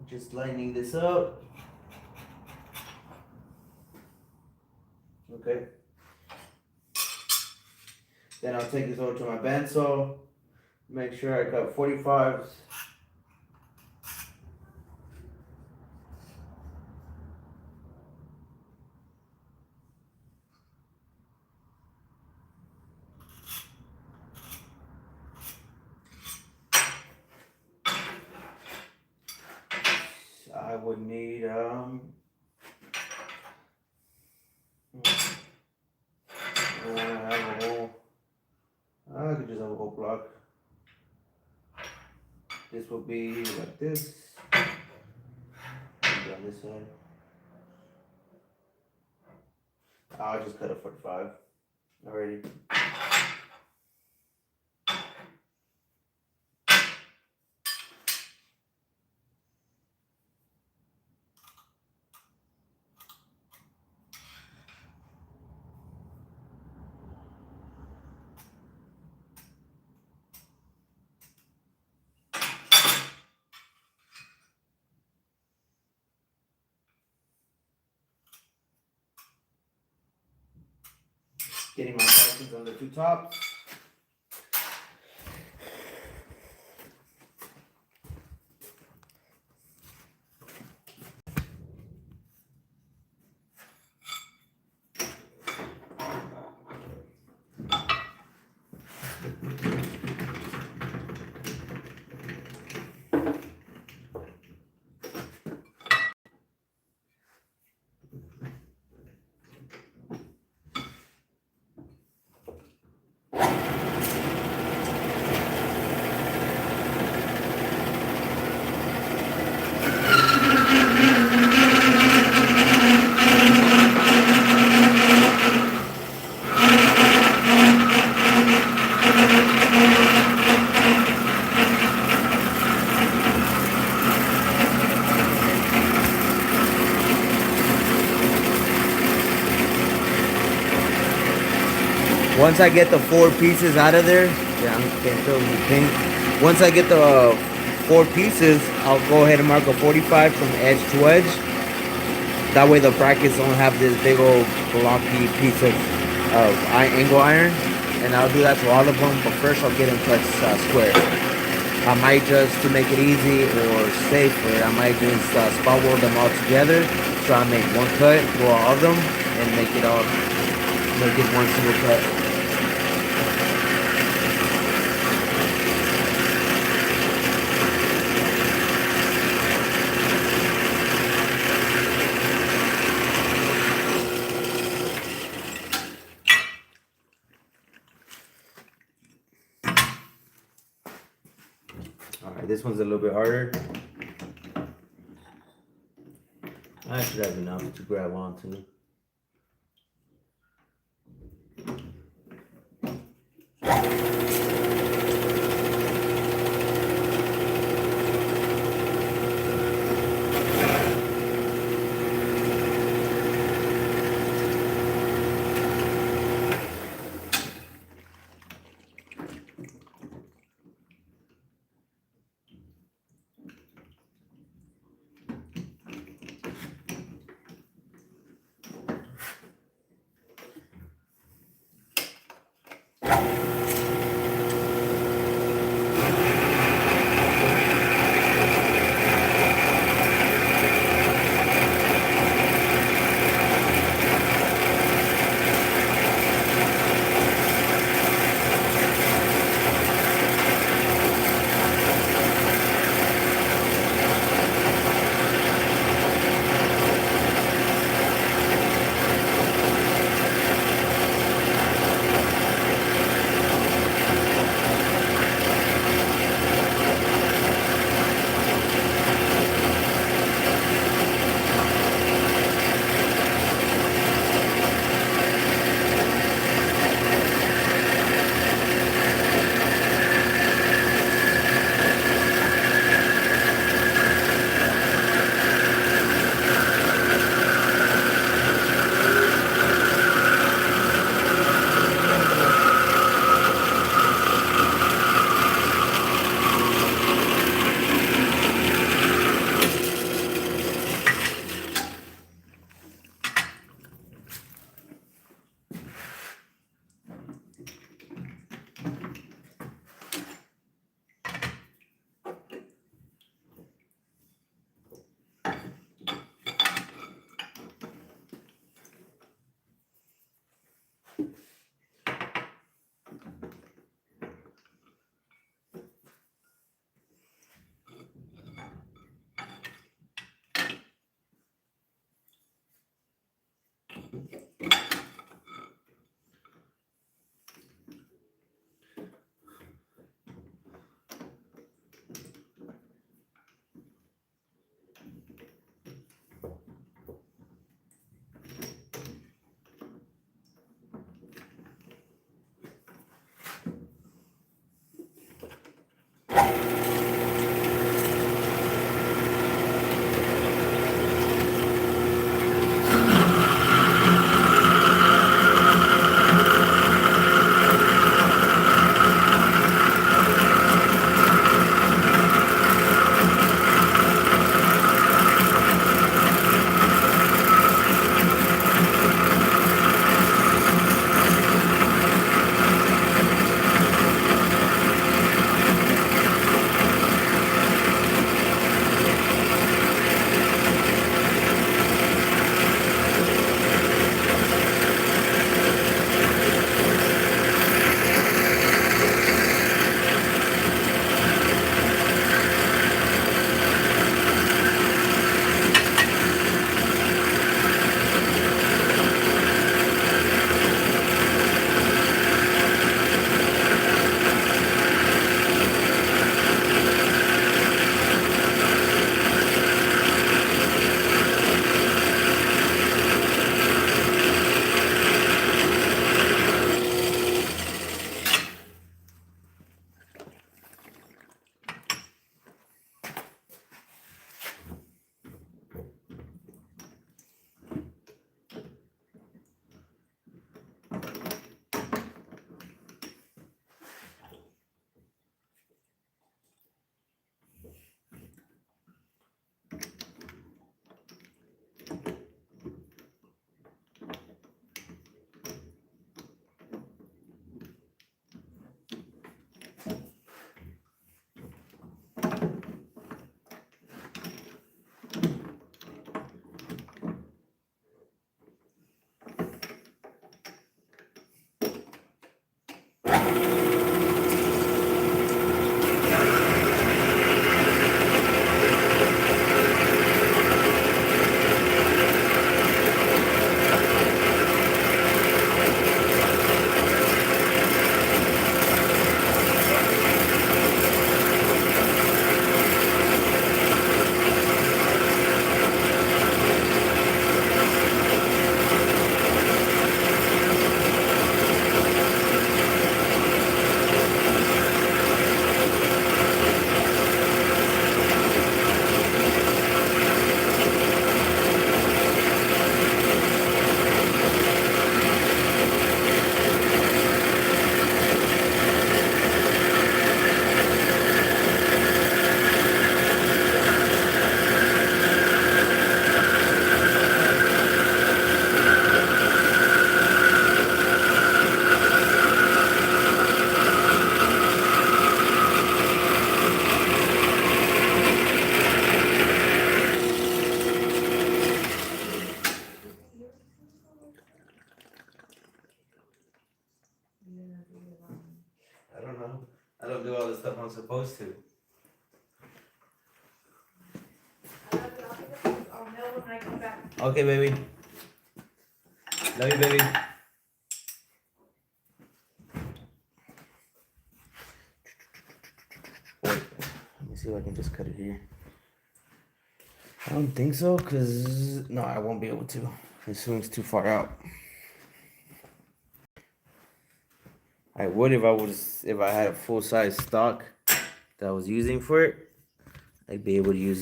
Just lightening this out. Okay. Then I'll take this over to my bandsaw. Make sure I cut 45s. I would need I could just have a whole block. This will be like this. Maybe on this side. I'll just cut a 45 already. Getting my markings on the two tops. Once I get the 4 pieces out of there, yeah, I can't show you the thing. Once I get the 4 pieces, I'll go ahead and mark a 45 from edge to edge. That way the brackets don't have this big old blocky piece of angle iron. And I'll do that to all of them, but first I'll get them cut square. I might just, to make it easy or safer, I might just spot weld them all together. So I make one cut for all of them and make it one single cut. Alright, this one's a little bit harder. I should have enough to grab onto. do all the stuff I'm supposed to. I'll know when I come back. Okay, baby. Love you, baby. Wait, let me see if I can just cut it here. I don't think so, cause no, I won't be able to. It swings too far out. I would if I had a full size stock that I was using for it. I'd be able to use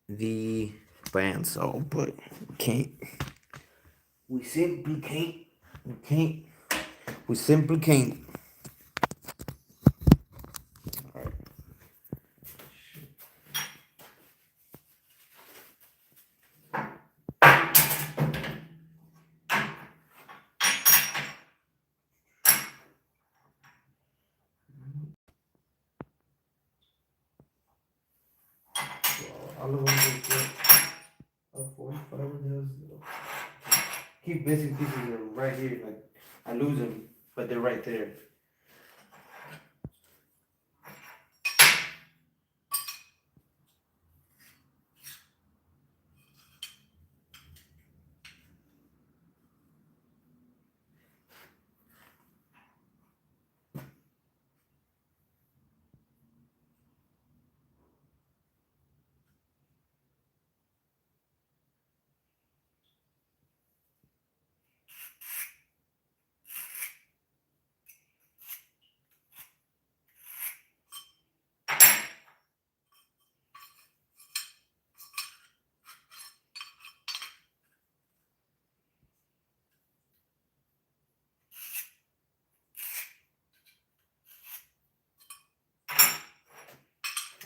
the bandsaw, but we can't. We simply can't. We can't. We simply can't. All right. All of them is good. Oh, 45 nails. Keep missing pieces that are right here. Like I lose them, but they're right there.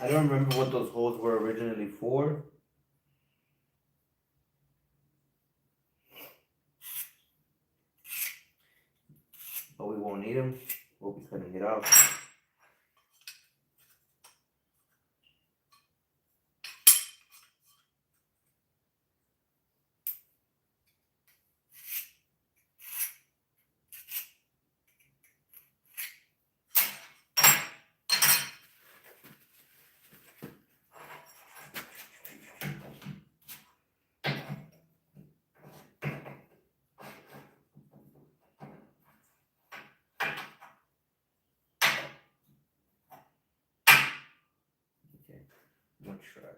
I don't remember what those holes were originally for. But we won't need them. We'll be cutting it out. Okay, one try.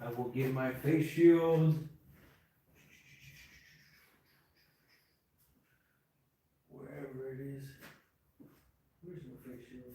I will get my face shield. Wherever it is. Where's my face shield?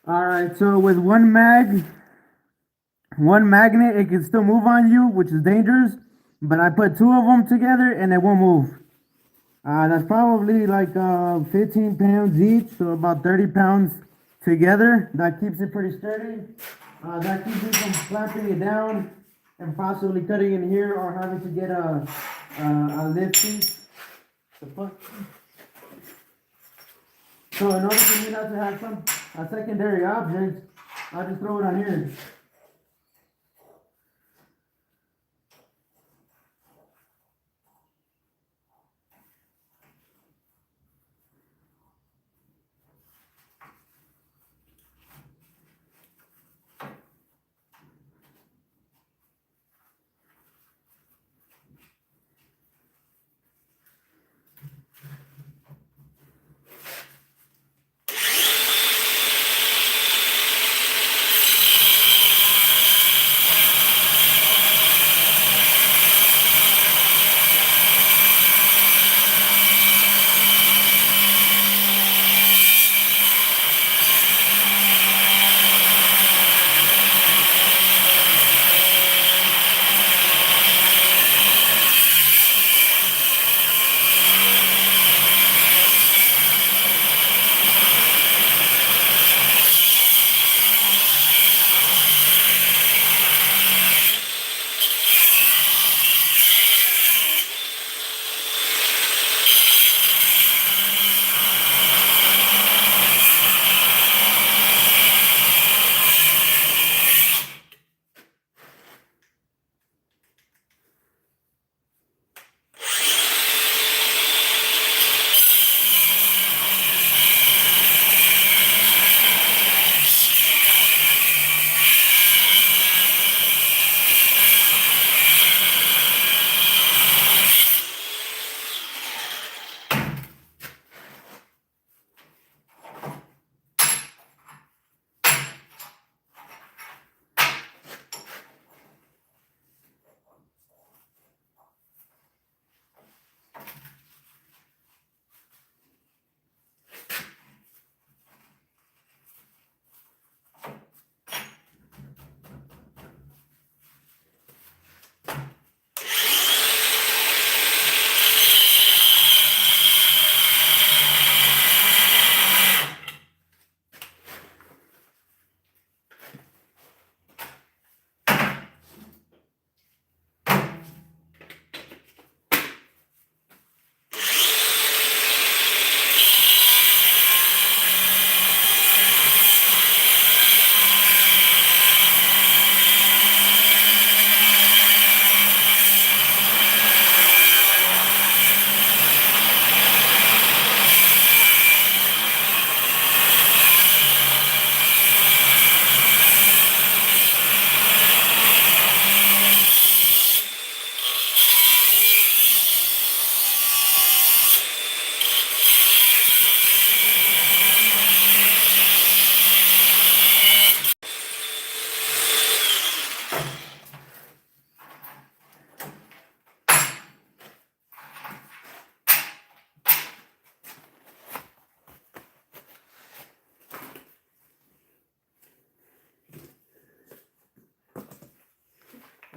All right, so with one magnet, it can still move on you, which is dangerous. But I put two of them together and they won't move. That's probably like 15 pounds each, so about 30 pounds together. That keeps it pretty sturdy. That keeps me from clamping it down and possibly cutting in here or having to get a lift piece. The fuck? So in order for me not to have a secondary object, I just throw it on here.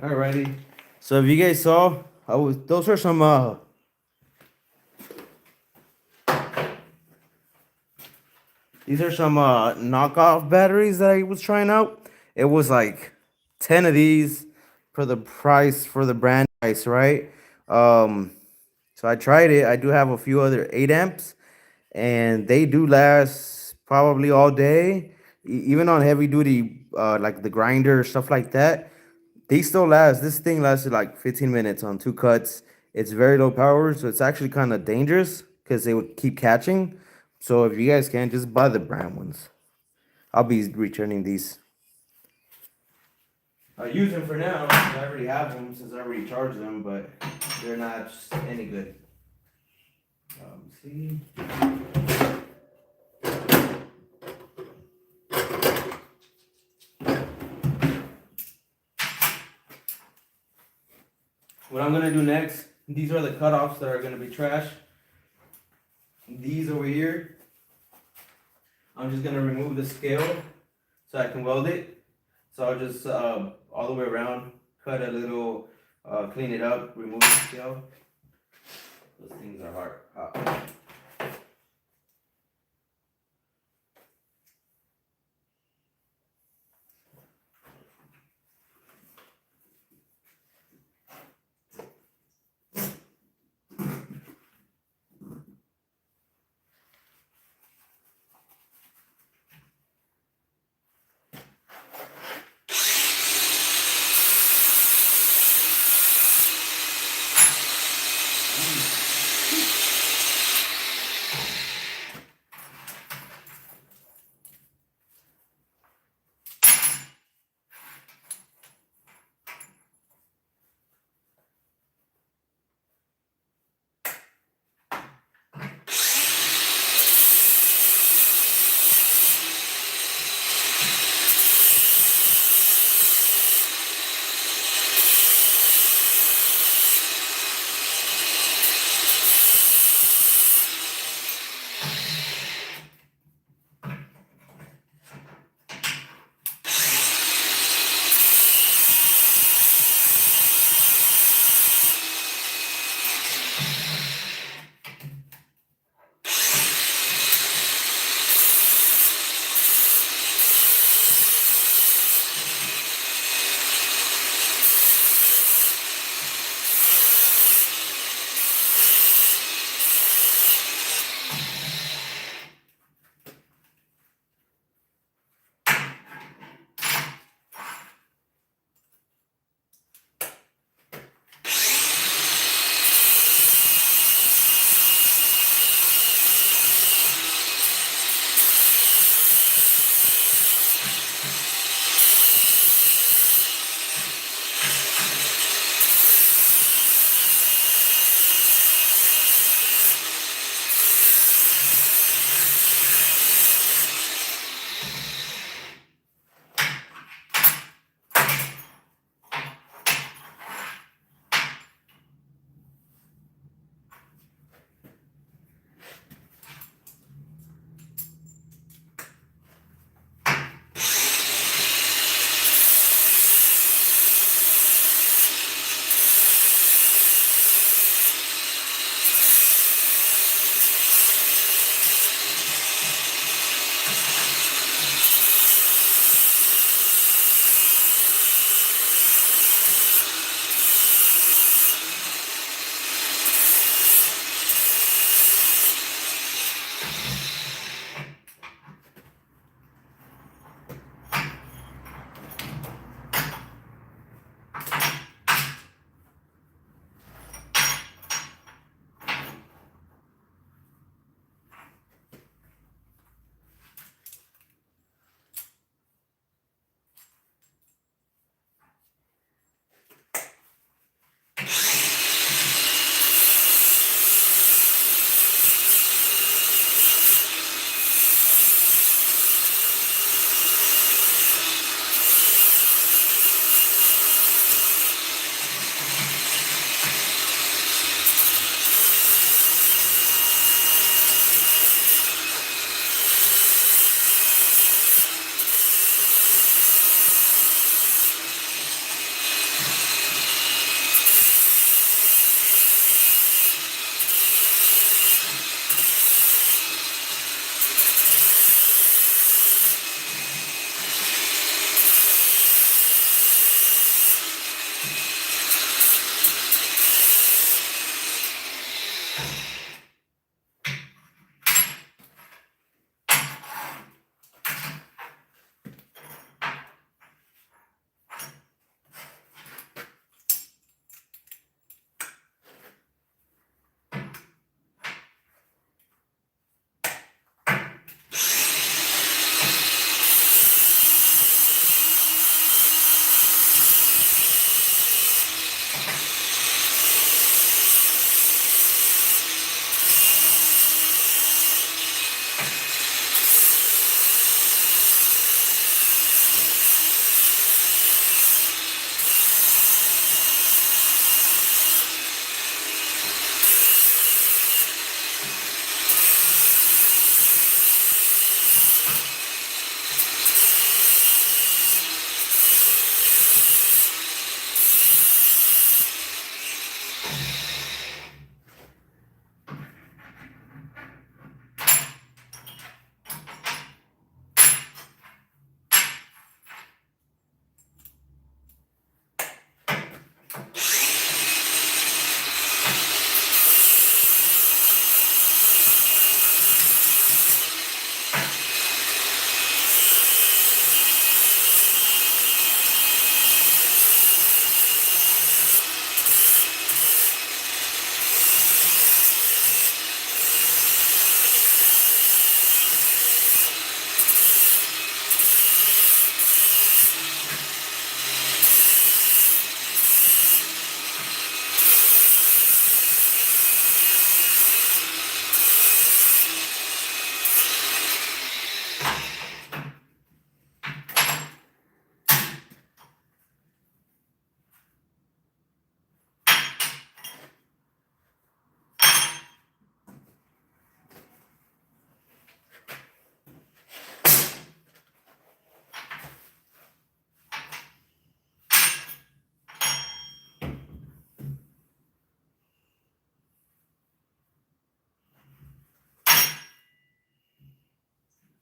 Alrighty. So if you guys saw, those are some these are some knockoff batteries that I was trying out. It was like 10 of these for the price, for the brand price, right? So I tried it. I do have a few other 8 amps, and they do last probably all day. Even on heavy duty, like the grinder, stuff like that, they still last. This thing lasted like 15 minutes on 2 cuts. It's very low power, so it's actually kind of dangerous because they would keep catching. So if you guys can, just buy the brand ones. I'll be returning these. I use them for now. I already have them since I already charged them, but they're not any good. See. What I'm gonna do next, these are the cutoffs that are gonna be trash. These over here, I'm just gonna remove the scale so I can weld it. So I'll just all the way around, cut a little, clean it up, remove the scale. Those things are hard.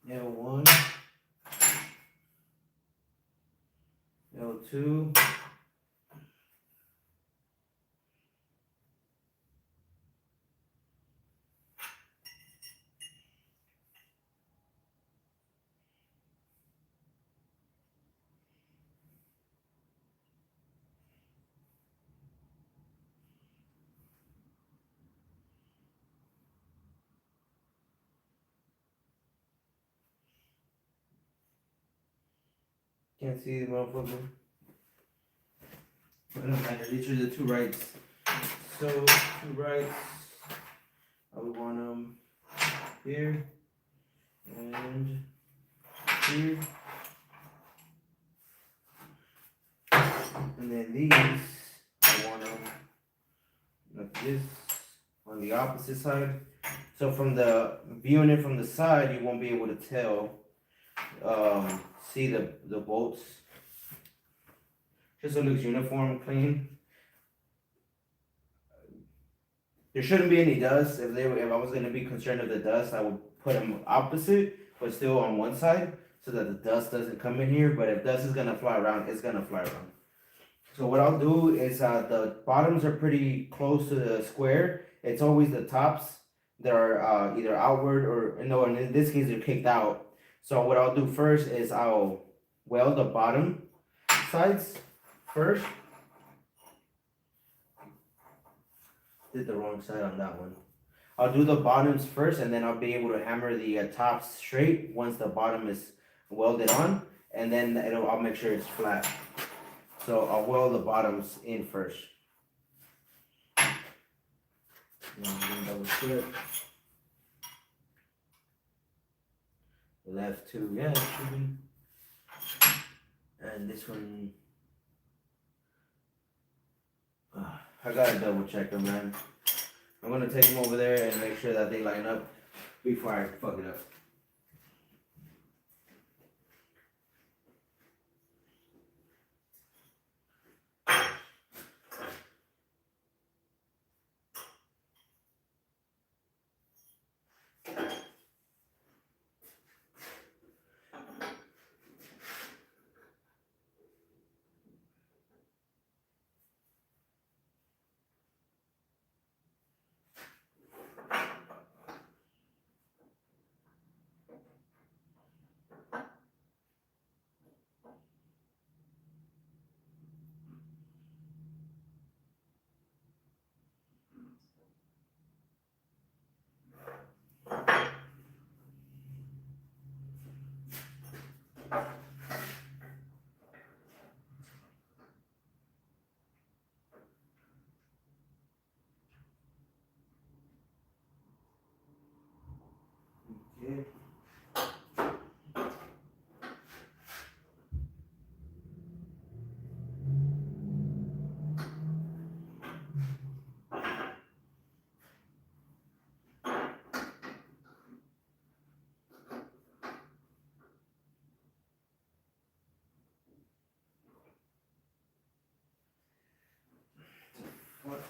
L1, L2. Can't see the motherfucker. It don't matter. These are the two rights. So, two rights. I would want them here and here. And then these, I want them like this on the opposite side. So from the viewing it from the side, you won't be able to tell, see the bolts. Just so it looks uniform, clean. There shouldn't be any dust. If I was gonna be concerned of the dust, I would put them opposite, but still on one side, so that the dust doesn't come in here. But if dust is gonna fly around, it's gonna fly around. So what I'll do is the bottoms are pretty close to the square. It's always the tops that are either outward or no, and in this case they're kicked out. So what I'll do first is I'll weld the bottom sides first. Did the wrong side on that one. I'll do the bottoms first, and then I'll be able to hammer the tops straight once the bottom is welded on, and then I'll make sure it's flat. So I'll weld the bottoms in first. Double flip. Left two, yeah, it should be. And this one, I gotta double check them, man. I'm gonna take them over there and make sure that they line up before I fuck it up. Okay. What?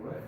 What?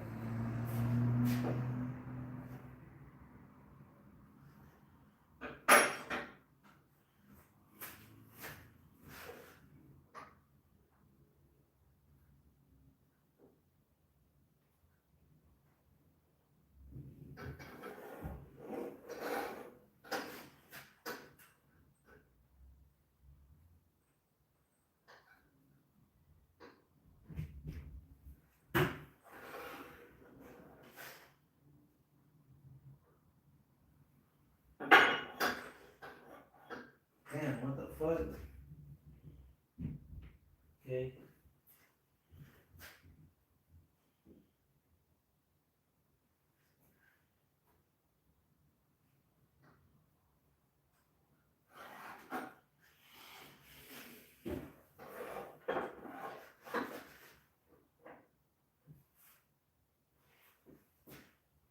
Damn, what the fuck? Okay.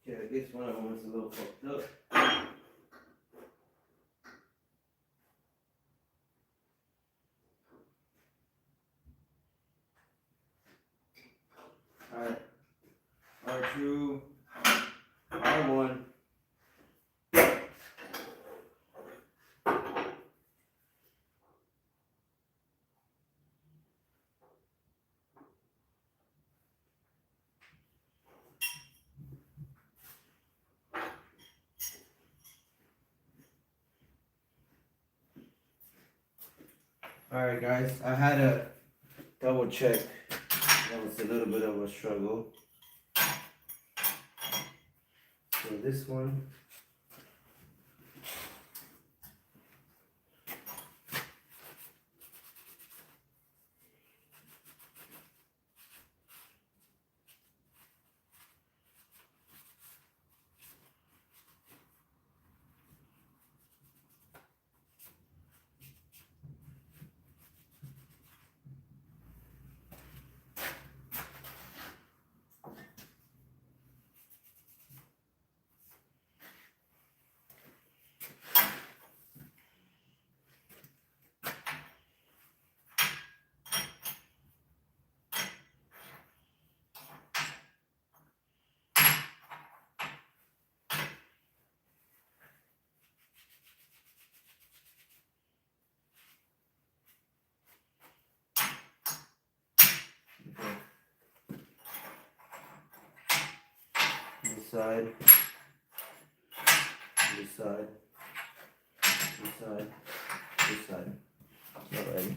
Okay, I guess one of them was a little fucked up. Alright. R2, R1. Alright guys, I had to double check. That was a little bit of a struggle. So this one. This side, this side, this side, this side. Alrighty.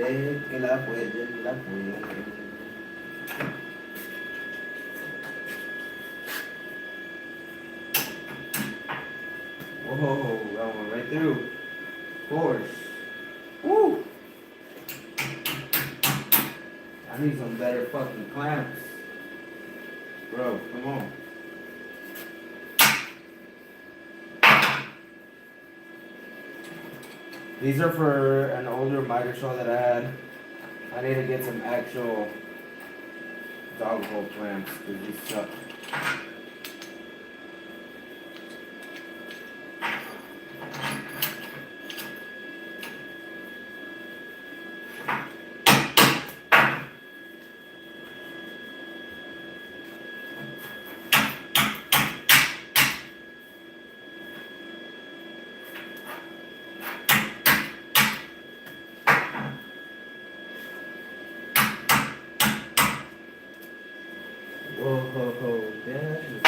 que la puede, la puede. Whoa, that one right through. Of course. Woo! I need some better fucking clamps. Bro, come on. These are for an older MiterSaw that I had. I need to get some actual dog hole clamps because these suck. Whoa, ho, ho, that is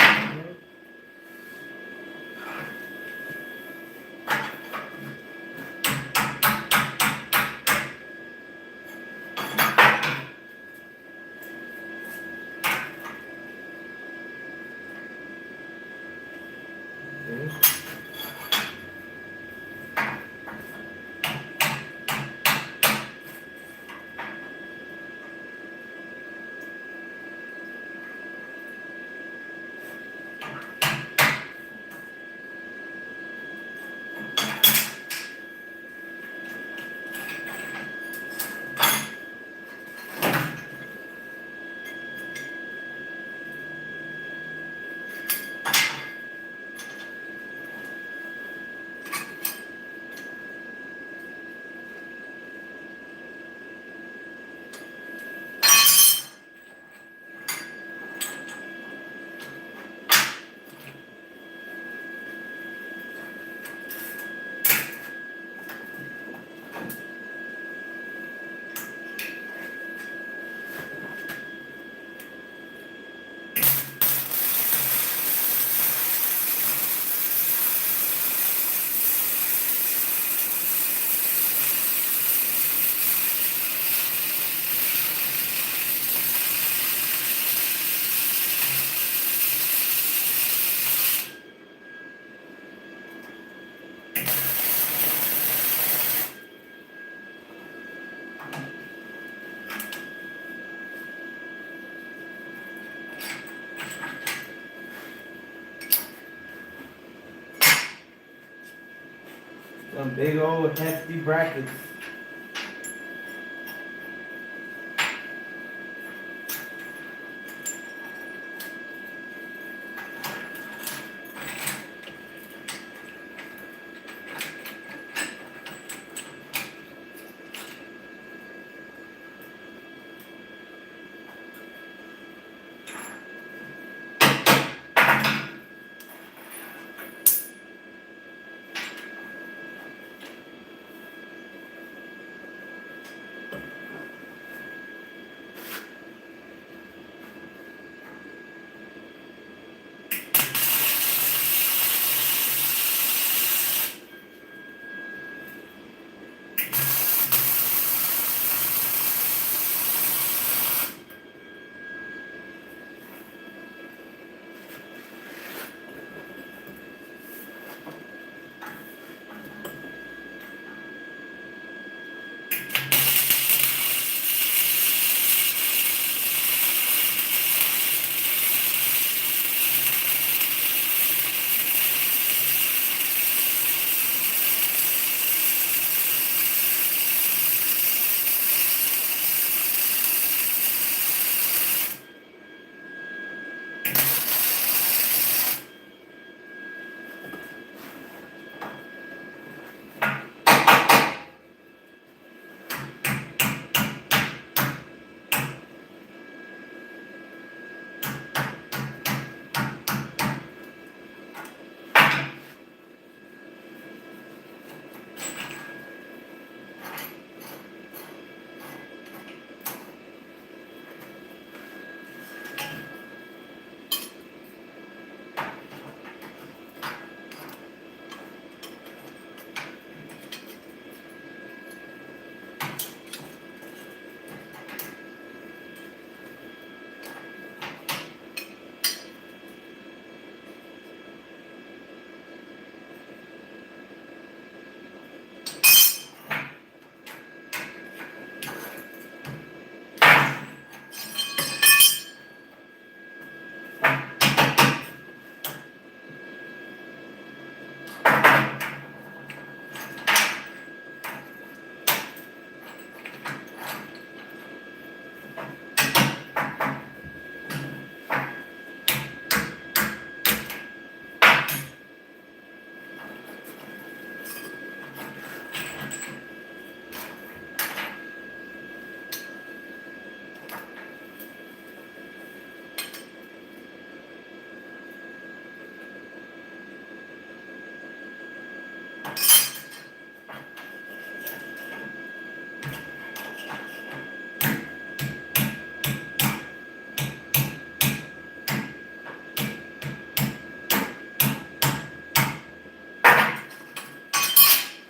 some big old hefty brackets.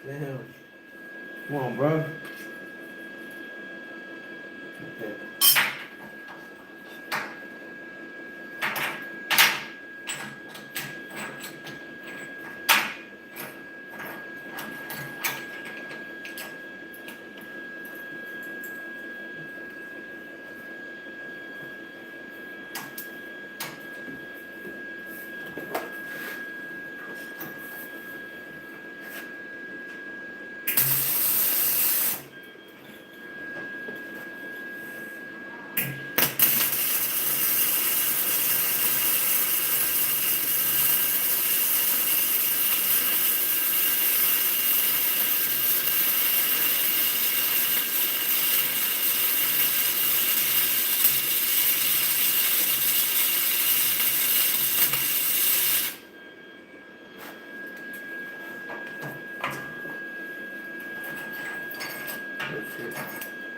Damn. Come on, bro. Okay.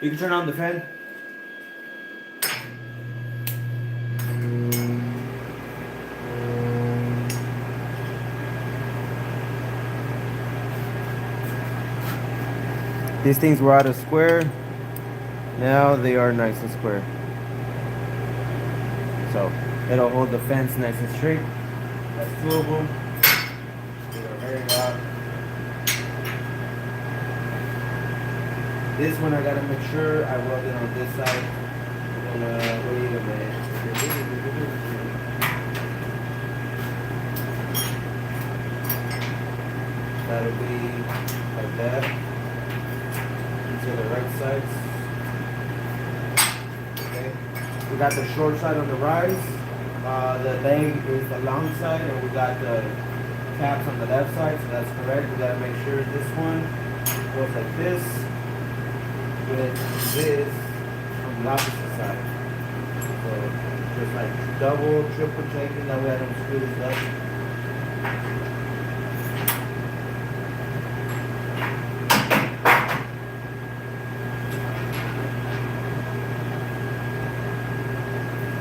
You can turn on the fan. These things were out of square. Now they are nice and square. So it'll hold the fence nice and straight. That's two of them. They are very loud. This one I gotta make sure I weld it on this side. I'm gonna wait a minute. That'll be like that. These are the right sides. Okay. We got the short side on the rise. The leg is the long side, and we got the caps on the left side, so that's correct. We gotta make sure this one goes like this with this on the opposite side. So just like double, triple checking, that way I don't screw this up.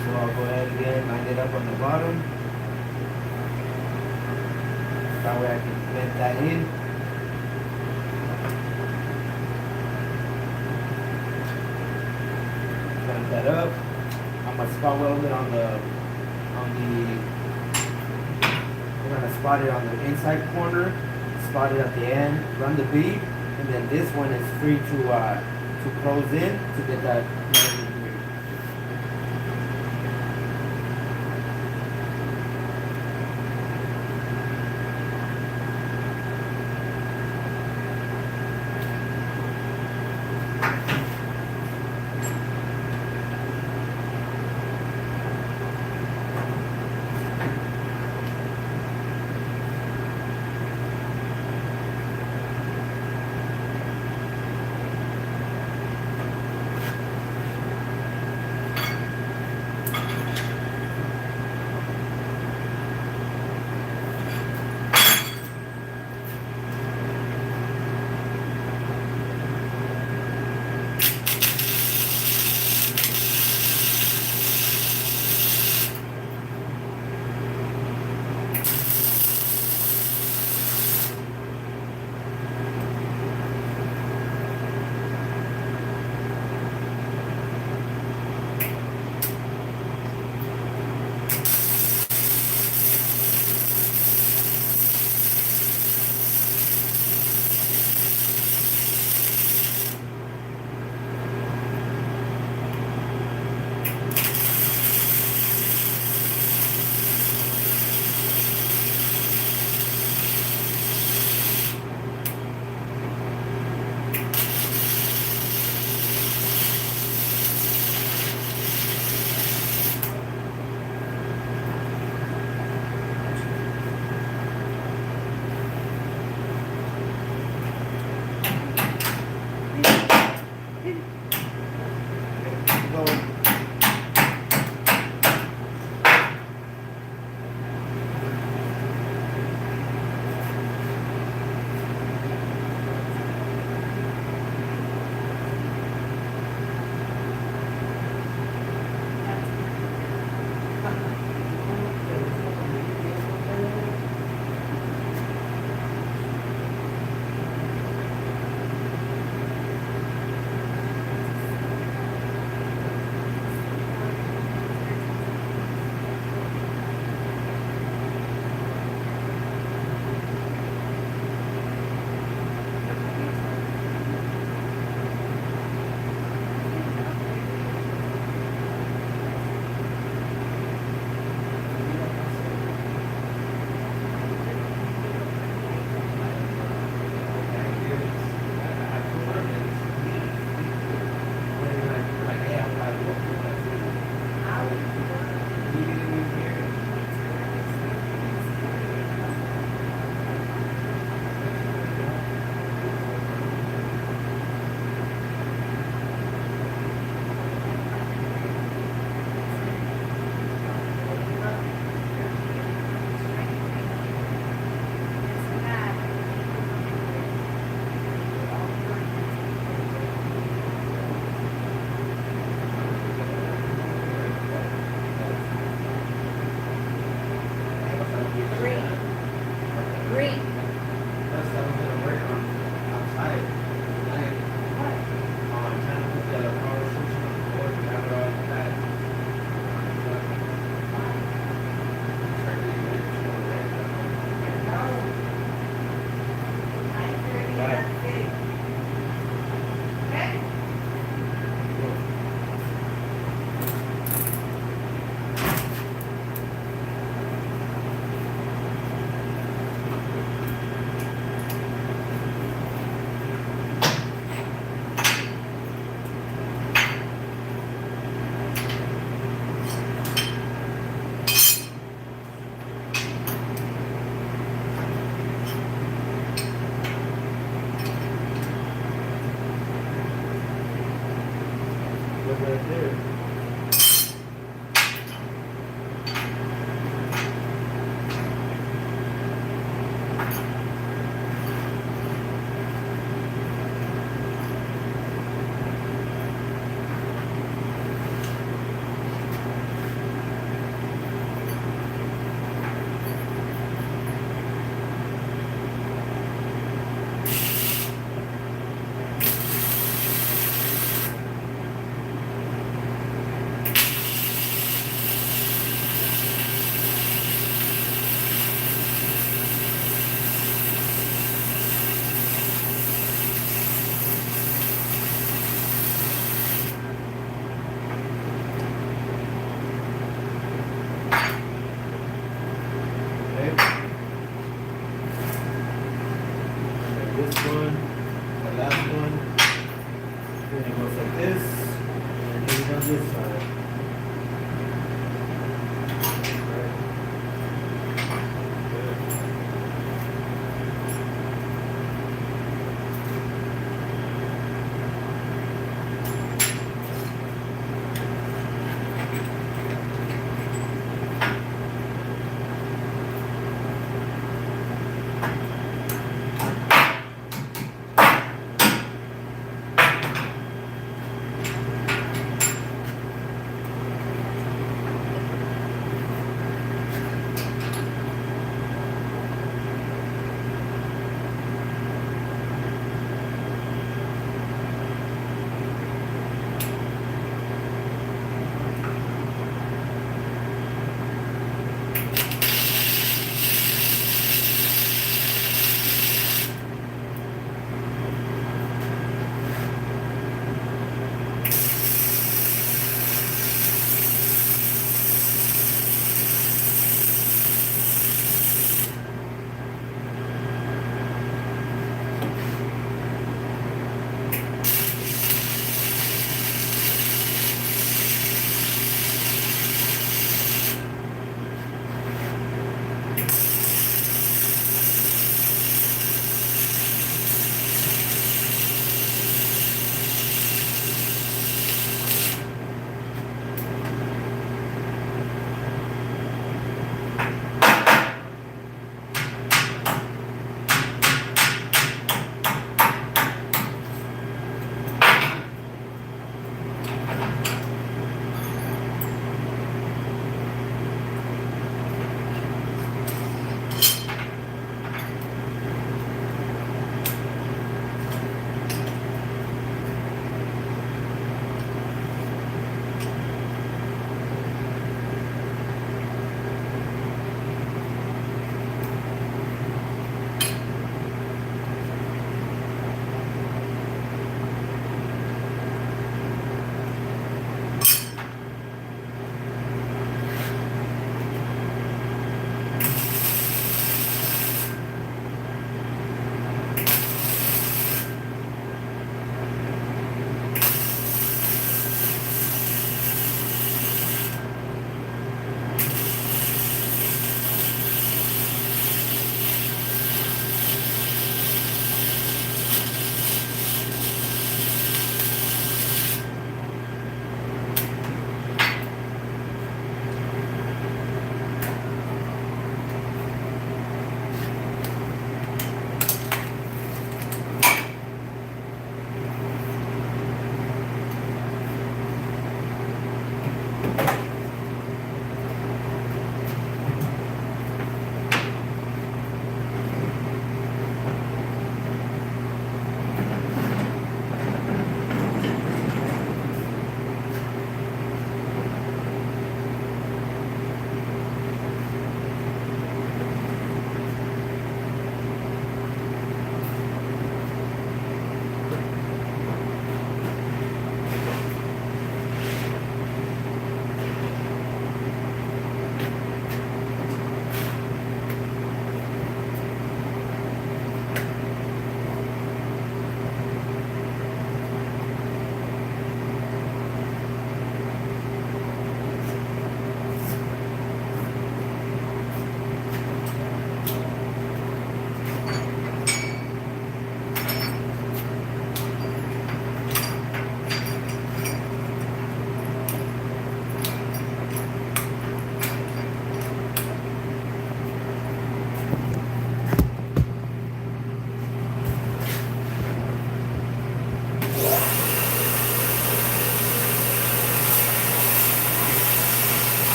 So I'll go ahead again, line it up on the bottom. That way I can blend that in. Blend that up. I'm gonna spot weld it on the we're gonna spot it on the inside corner, spot it at the end, run the bead, and then this one is free to close in to get that 90 degree.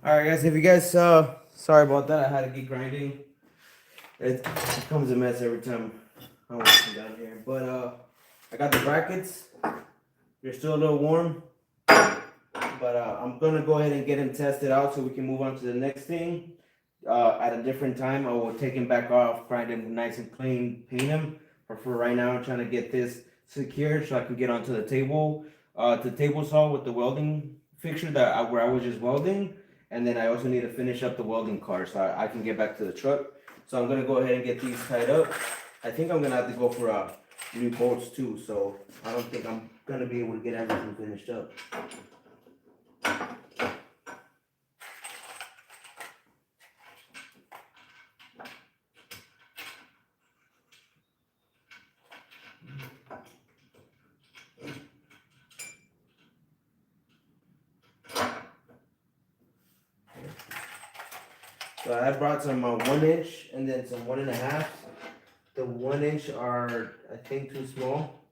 All right, guys. If you guys sorry about that. I had to get grinding. It becomes a mess every time I'm working down here. But I got the brackets. They're still a little warm. But I'm gonna go ahead and get them tested out so we can move on to the next thing. At a different time, I will take them back off, grind them nice and clean, paint them. But for right now, I'm trying to get this secured so I can get onto the table. The table saw with the welding fixture where I was just welding, and then I also need to finish up the welding car so I can get back to the truck. So I'm gonna go ahead and get these tied up. I think I'm gonna have to go for new bolts too. So I don't think I'm gonna be able to get everything finished up. So I brought some 1 inch and then some 1.5. The 1 inch are, I think, too small,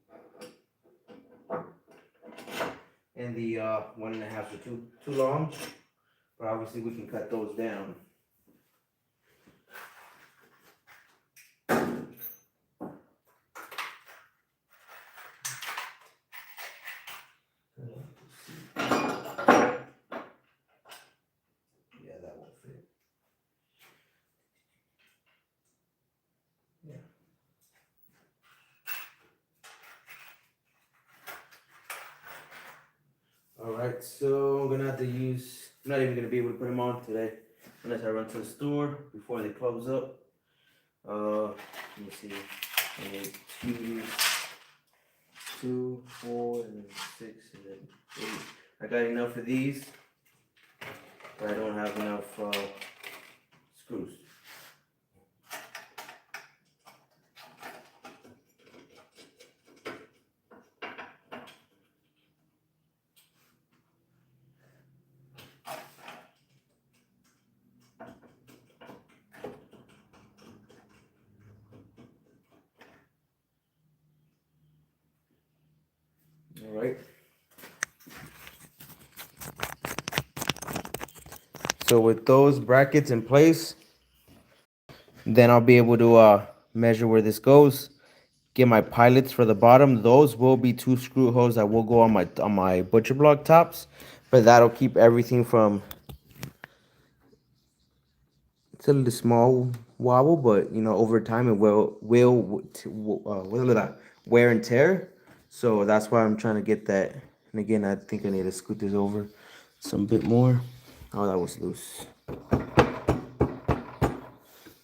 and the 1.5 are too long. But obviously we can cut those down. Yeah, that won't fit. Yeah. All right, so I'm gonna have to use. I'm not even gonna be able to put them on today unless I run to the store before they close up. Let me see. I need two, 4, and then 6, and then 8. I got enough for these, but I don't have enough screws. All right. So with those brackets in place, then I'll be able to measure where this goes. Get my pilots for the bottom. Those will be 2 screw holes that will go on my butcher block tops, but that'll keep everything from. It's a little small wobble, but you know over time it will wear and tear. So that's why I'm trying to get that. And again, I think I need to scoot this over some bit more. Oh, that was loose.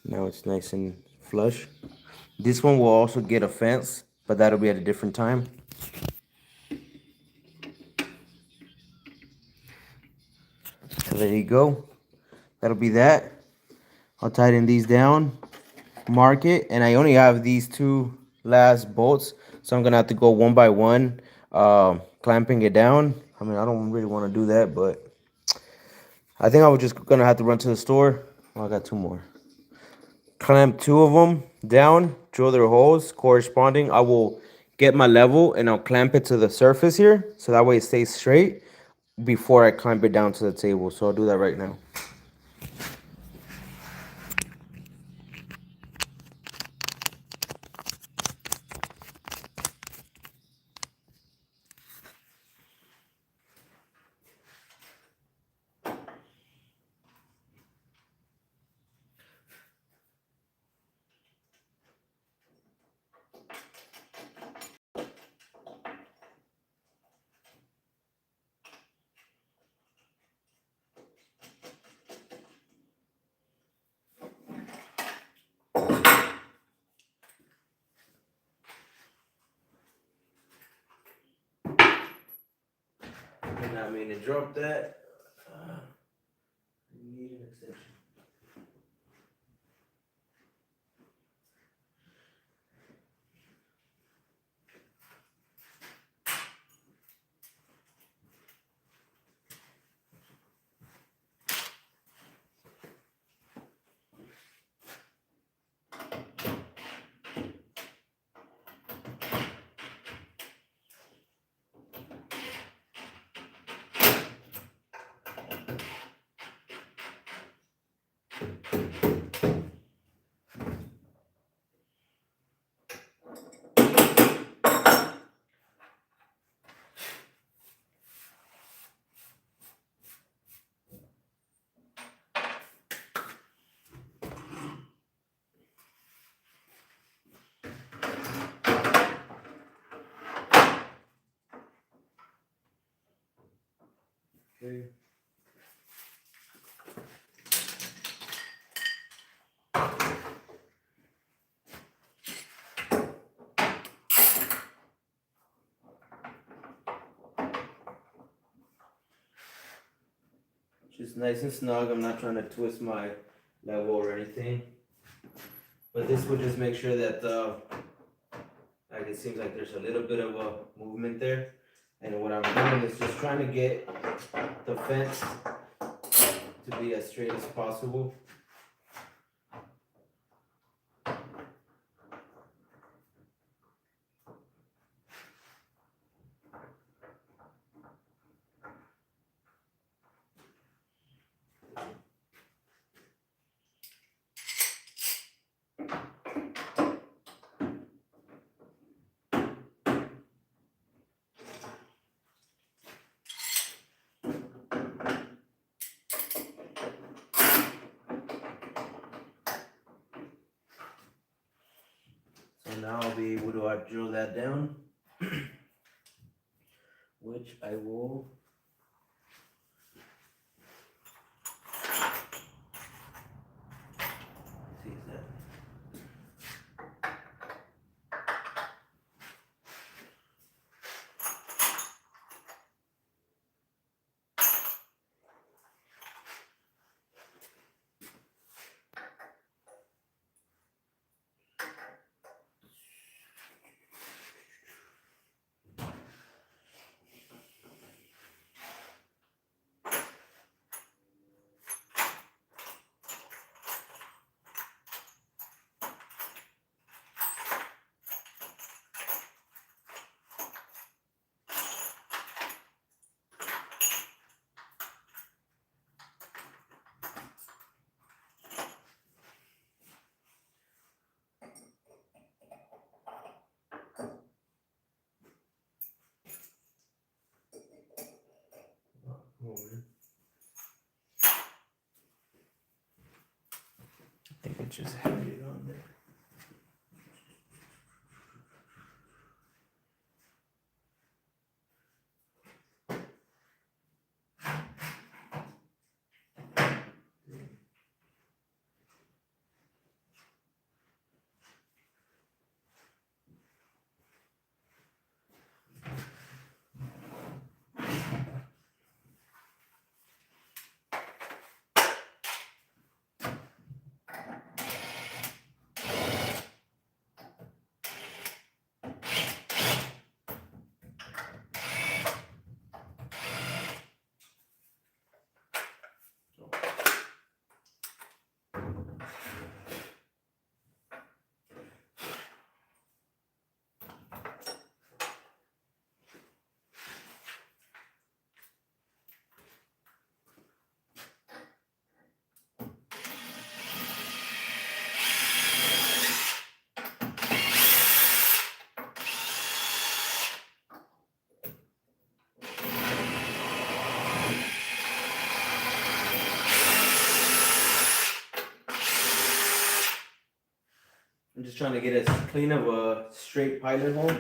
Now it's nice and flush. This one will also get a fence, but that'll be at a different time. So there you go. That'll be that. I'll tighten these down, mark it, and I only have these 2 last bolts, so I'm gonna have to go one by one, clamping it down. I mean, I don't really want to do that, but I think I was just gonna have to run to the store. Oh, I got 2 more. Clamp 2 of them down, drill their holes corresponding. I will get my level and I'll clamp it to the surface here, so that way it stays straight before I clamp it down to the table. So I'll do that right now. Did not mean to drop that. Need an extension. Okay. Just nice and snug. I'm not trying to twist my level or anything. But this would just make sure that like it seems like there's a little bit of a movement there. And what I'm doing is just trying to get the fence to be as straight as possible. So now I'll be able to drill that down, which I will. See, is that? Oh, man. I think it just had it on there. I'm just trying to get as clean of a straight pilot hole.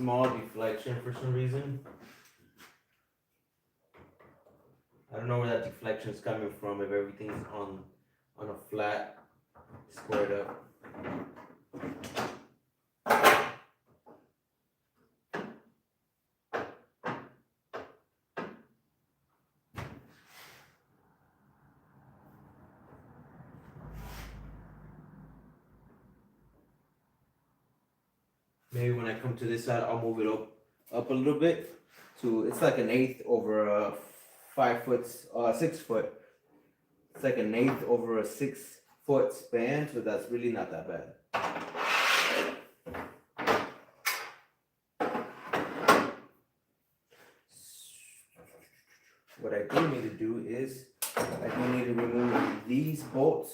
small deflection for some reason. I don't know where that deflection is coming from if everything's on a flat, squared up. Maybe when I come to this side, I'll move it up a little bit. So it's like an eighth over a 6 foot. It's like an eighth over a 6 foot span, so that's really not that bad. What I do need to do is I do need to remove these bolts.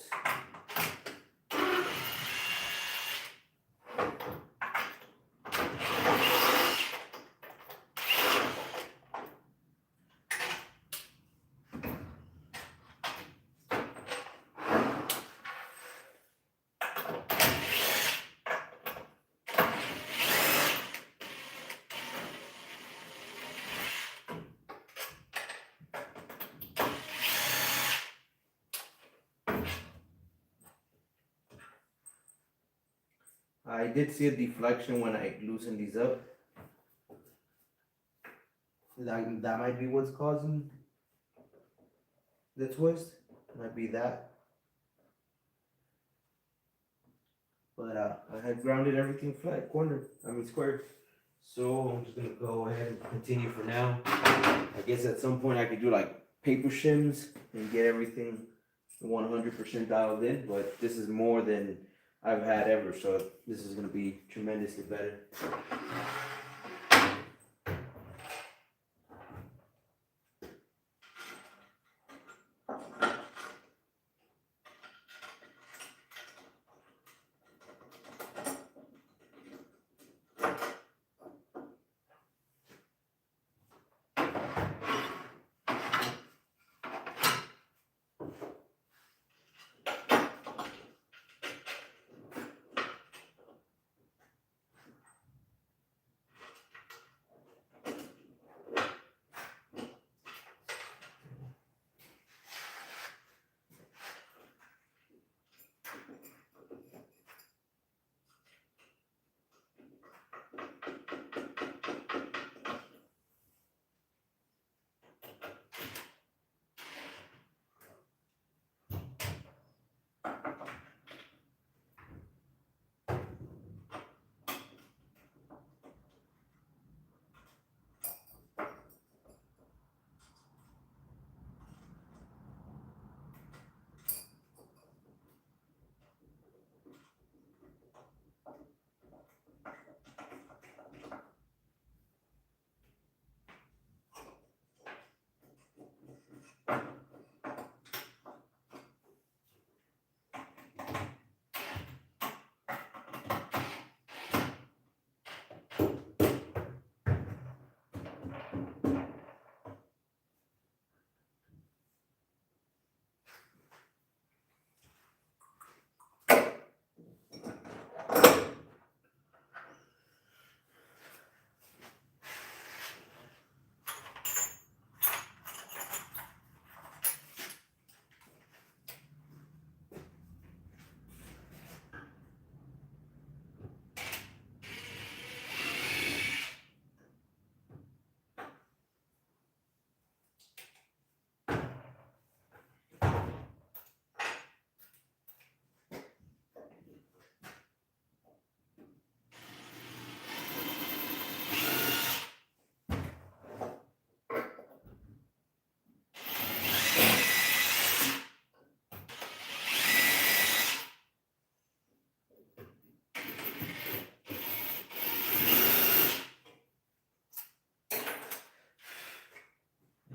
I did see a deflection when I loosened these up. That might be what's causing the twist. Might be that. But I had grounded everything flat, squared. So I'm just gonna go ahead and continue for now. I guess at some point I could do like paper shims and get everything 100% dialed in, but this is more than I've had ever, so this is gonna be tremendously better.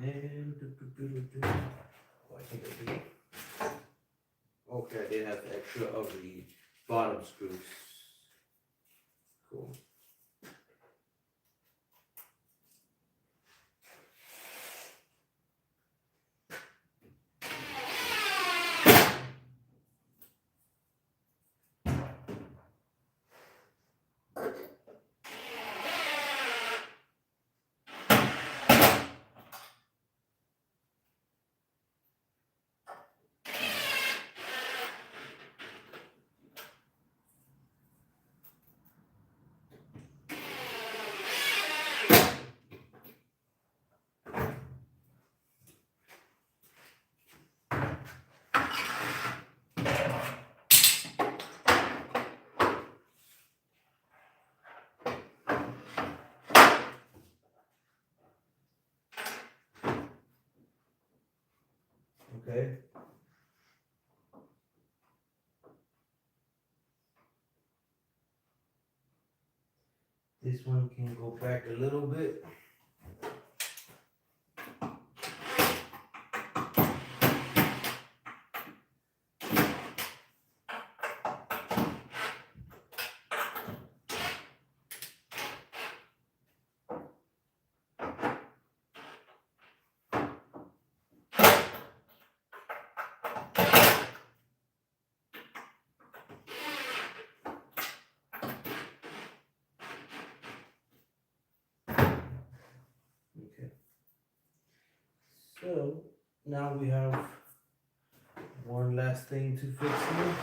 And oh, I think I did. Okay, I did have the extra of the bottom screws. Cool. Okay. This one can go back a little bit. Okay. So now we have one last thing to fix here.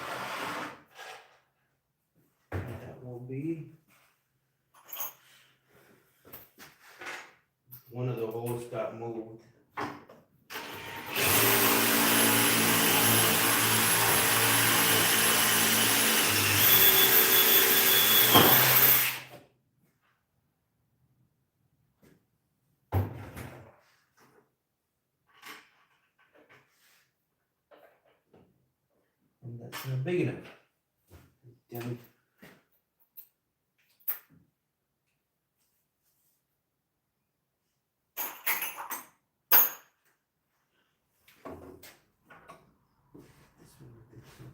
And that will be one of the holes got moved. And that's not big enough. Damn it. This one, this one.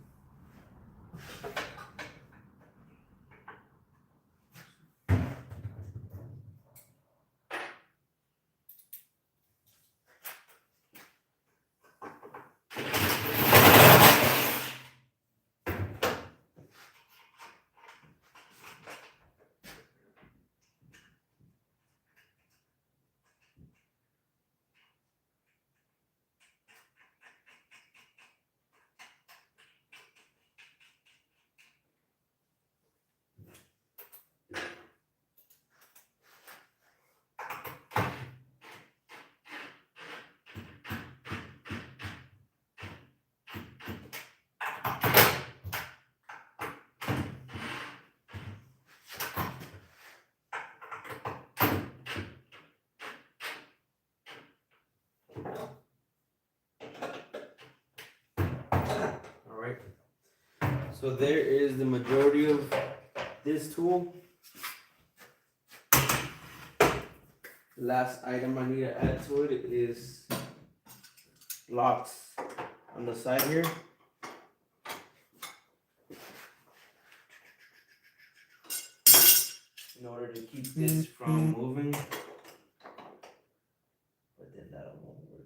All right. So there is the majority of this tool. Last item I need to add to it is locks on the side here. In order to keep this from moving. But then that won't work.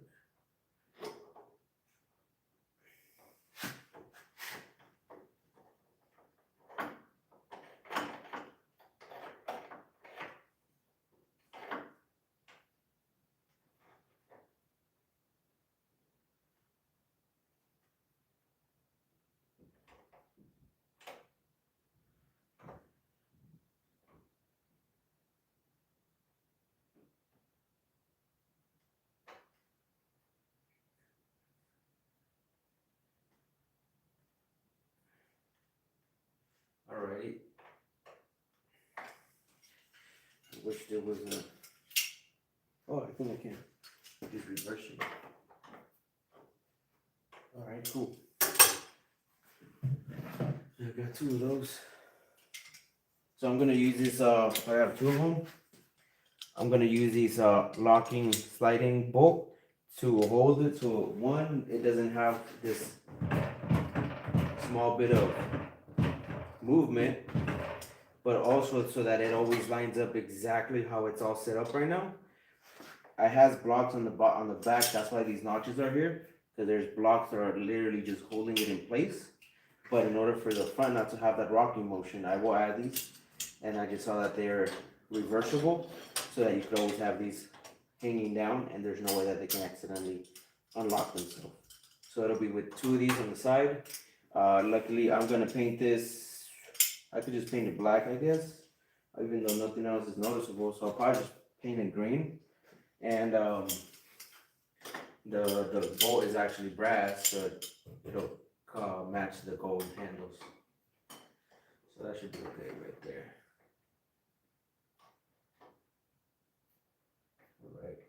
Alrighty. I wish there was a. Oh, I think I can. Just reverse it. Alright, cool. I got two of those. So I'm gonna use this. I have two of them. I'm gonna use these locking sliding bolt to hold it. So one, it doesn't have this small bit of movement, but also so that it always lines up exactly how it's all set up right now. I has blocks on the back. That's why these notches are here, because there's blocks that are literally just holding it in place. But in order for the front not to have that rocking motion, I will add these, and I just saw that they're reversible, so that you could always have these hanging down, and there's no way that they can accidentally unlock themselves. So it'll be with two of these on the side. Luckily, I'm gonna paint this. I could just paint it black, I guess, even though nothing else is noticeable. So I'll probably just paint it green. And the bolt is actually brass, so it'll match the gold handles. So that should be okay right there. All right.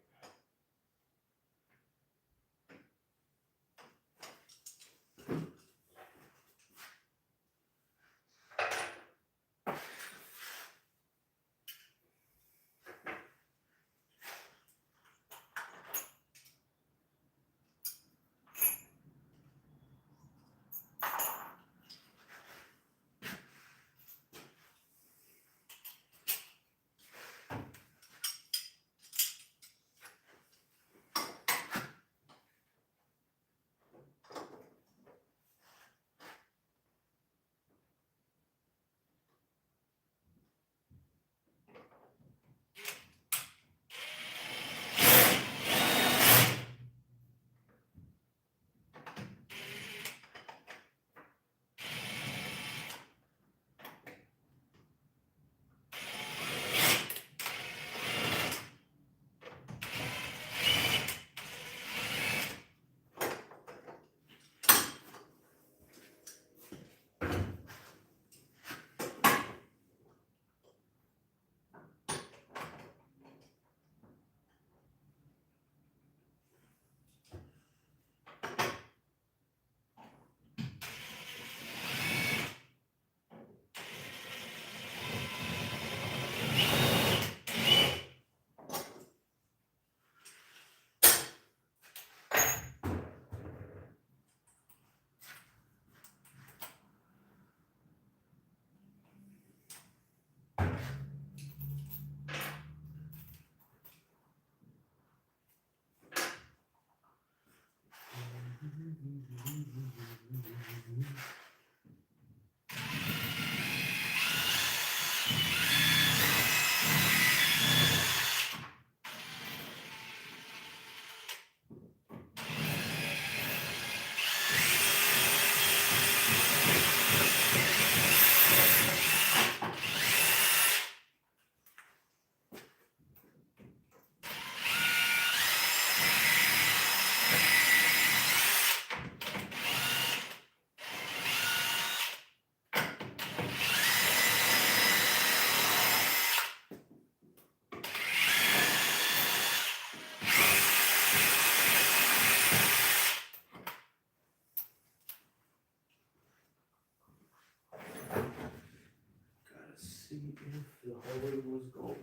See if the hallway was gold.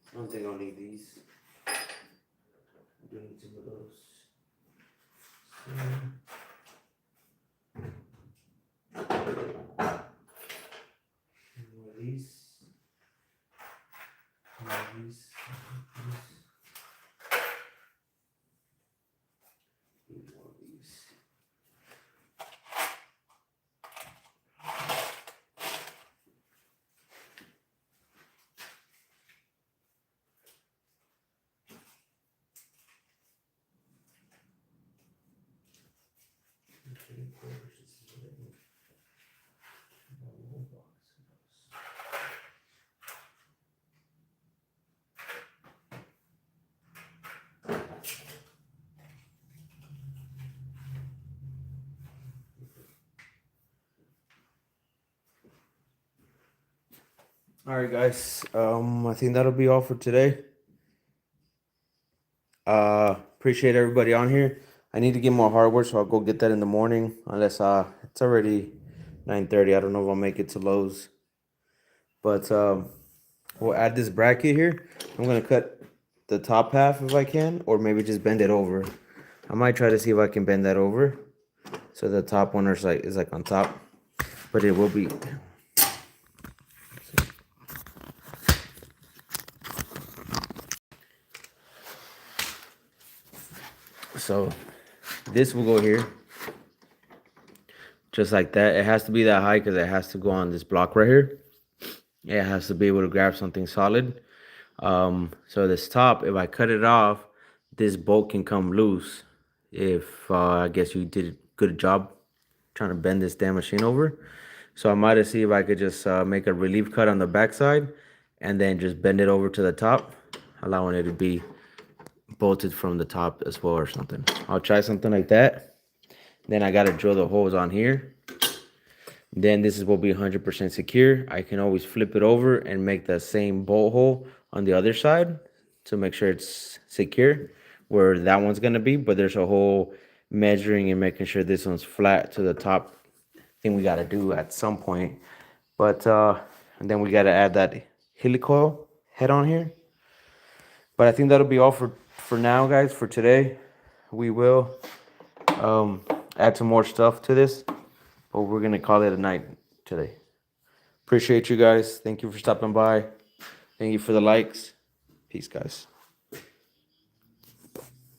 I don't think I'll need these. I do need some of those. More of these. More of these. More of these. All right, guys. I think that'll be all for today. Appreciate everybody on here. I need to get more hardware, so I'll go get that in the morning. Unless it's already 9:30. I don't know if I'll make it to Lowe's. But we'll add this bracket here. I'm gonna cut the top half if I can, or maybe just bend it over. I might try to see if I can bend that over, so the top one is like on top, but it will be. So this will go here, just like that. It has to be that high because it has to go on this block right here. It has to be able to grab something solid. So this top, if I cut it off, this bolt can come loose. If I guess you did a good job trying to bend this damn machine over. So I might have see if I could just make a relief cut on the backside and then just bend it over to the top, allowing it to be bolted from the top as well or something. I'll try something like that. Then I gotta drill the holes on here. Then this will be 100% secure. I can always flip it over and make the same bolt hole on the other side to make sure it's secure where that one's gonna be, but there's a whole measuring and making sure this one's flat to the top thing we gotta do at some point. But and then we gotta add that helicoil head on here. But I think that'll be all for now, guys, for today. We will add some more stuff to this, but we're gonna call it a night today. Appreciate you guys. Thank you for stopping by. Thank you for the likes. Peace, guys.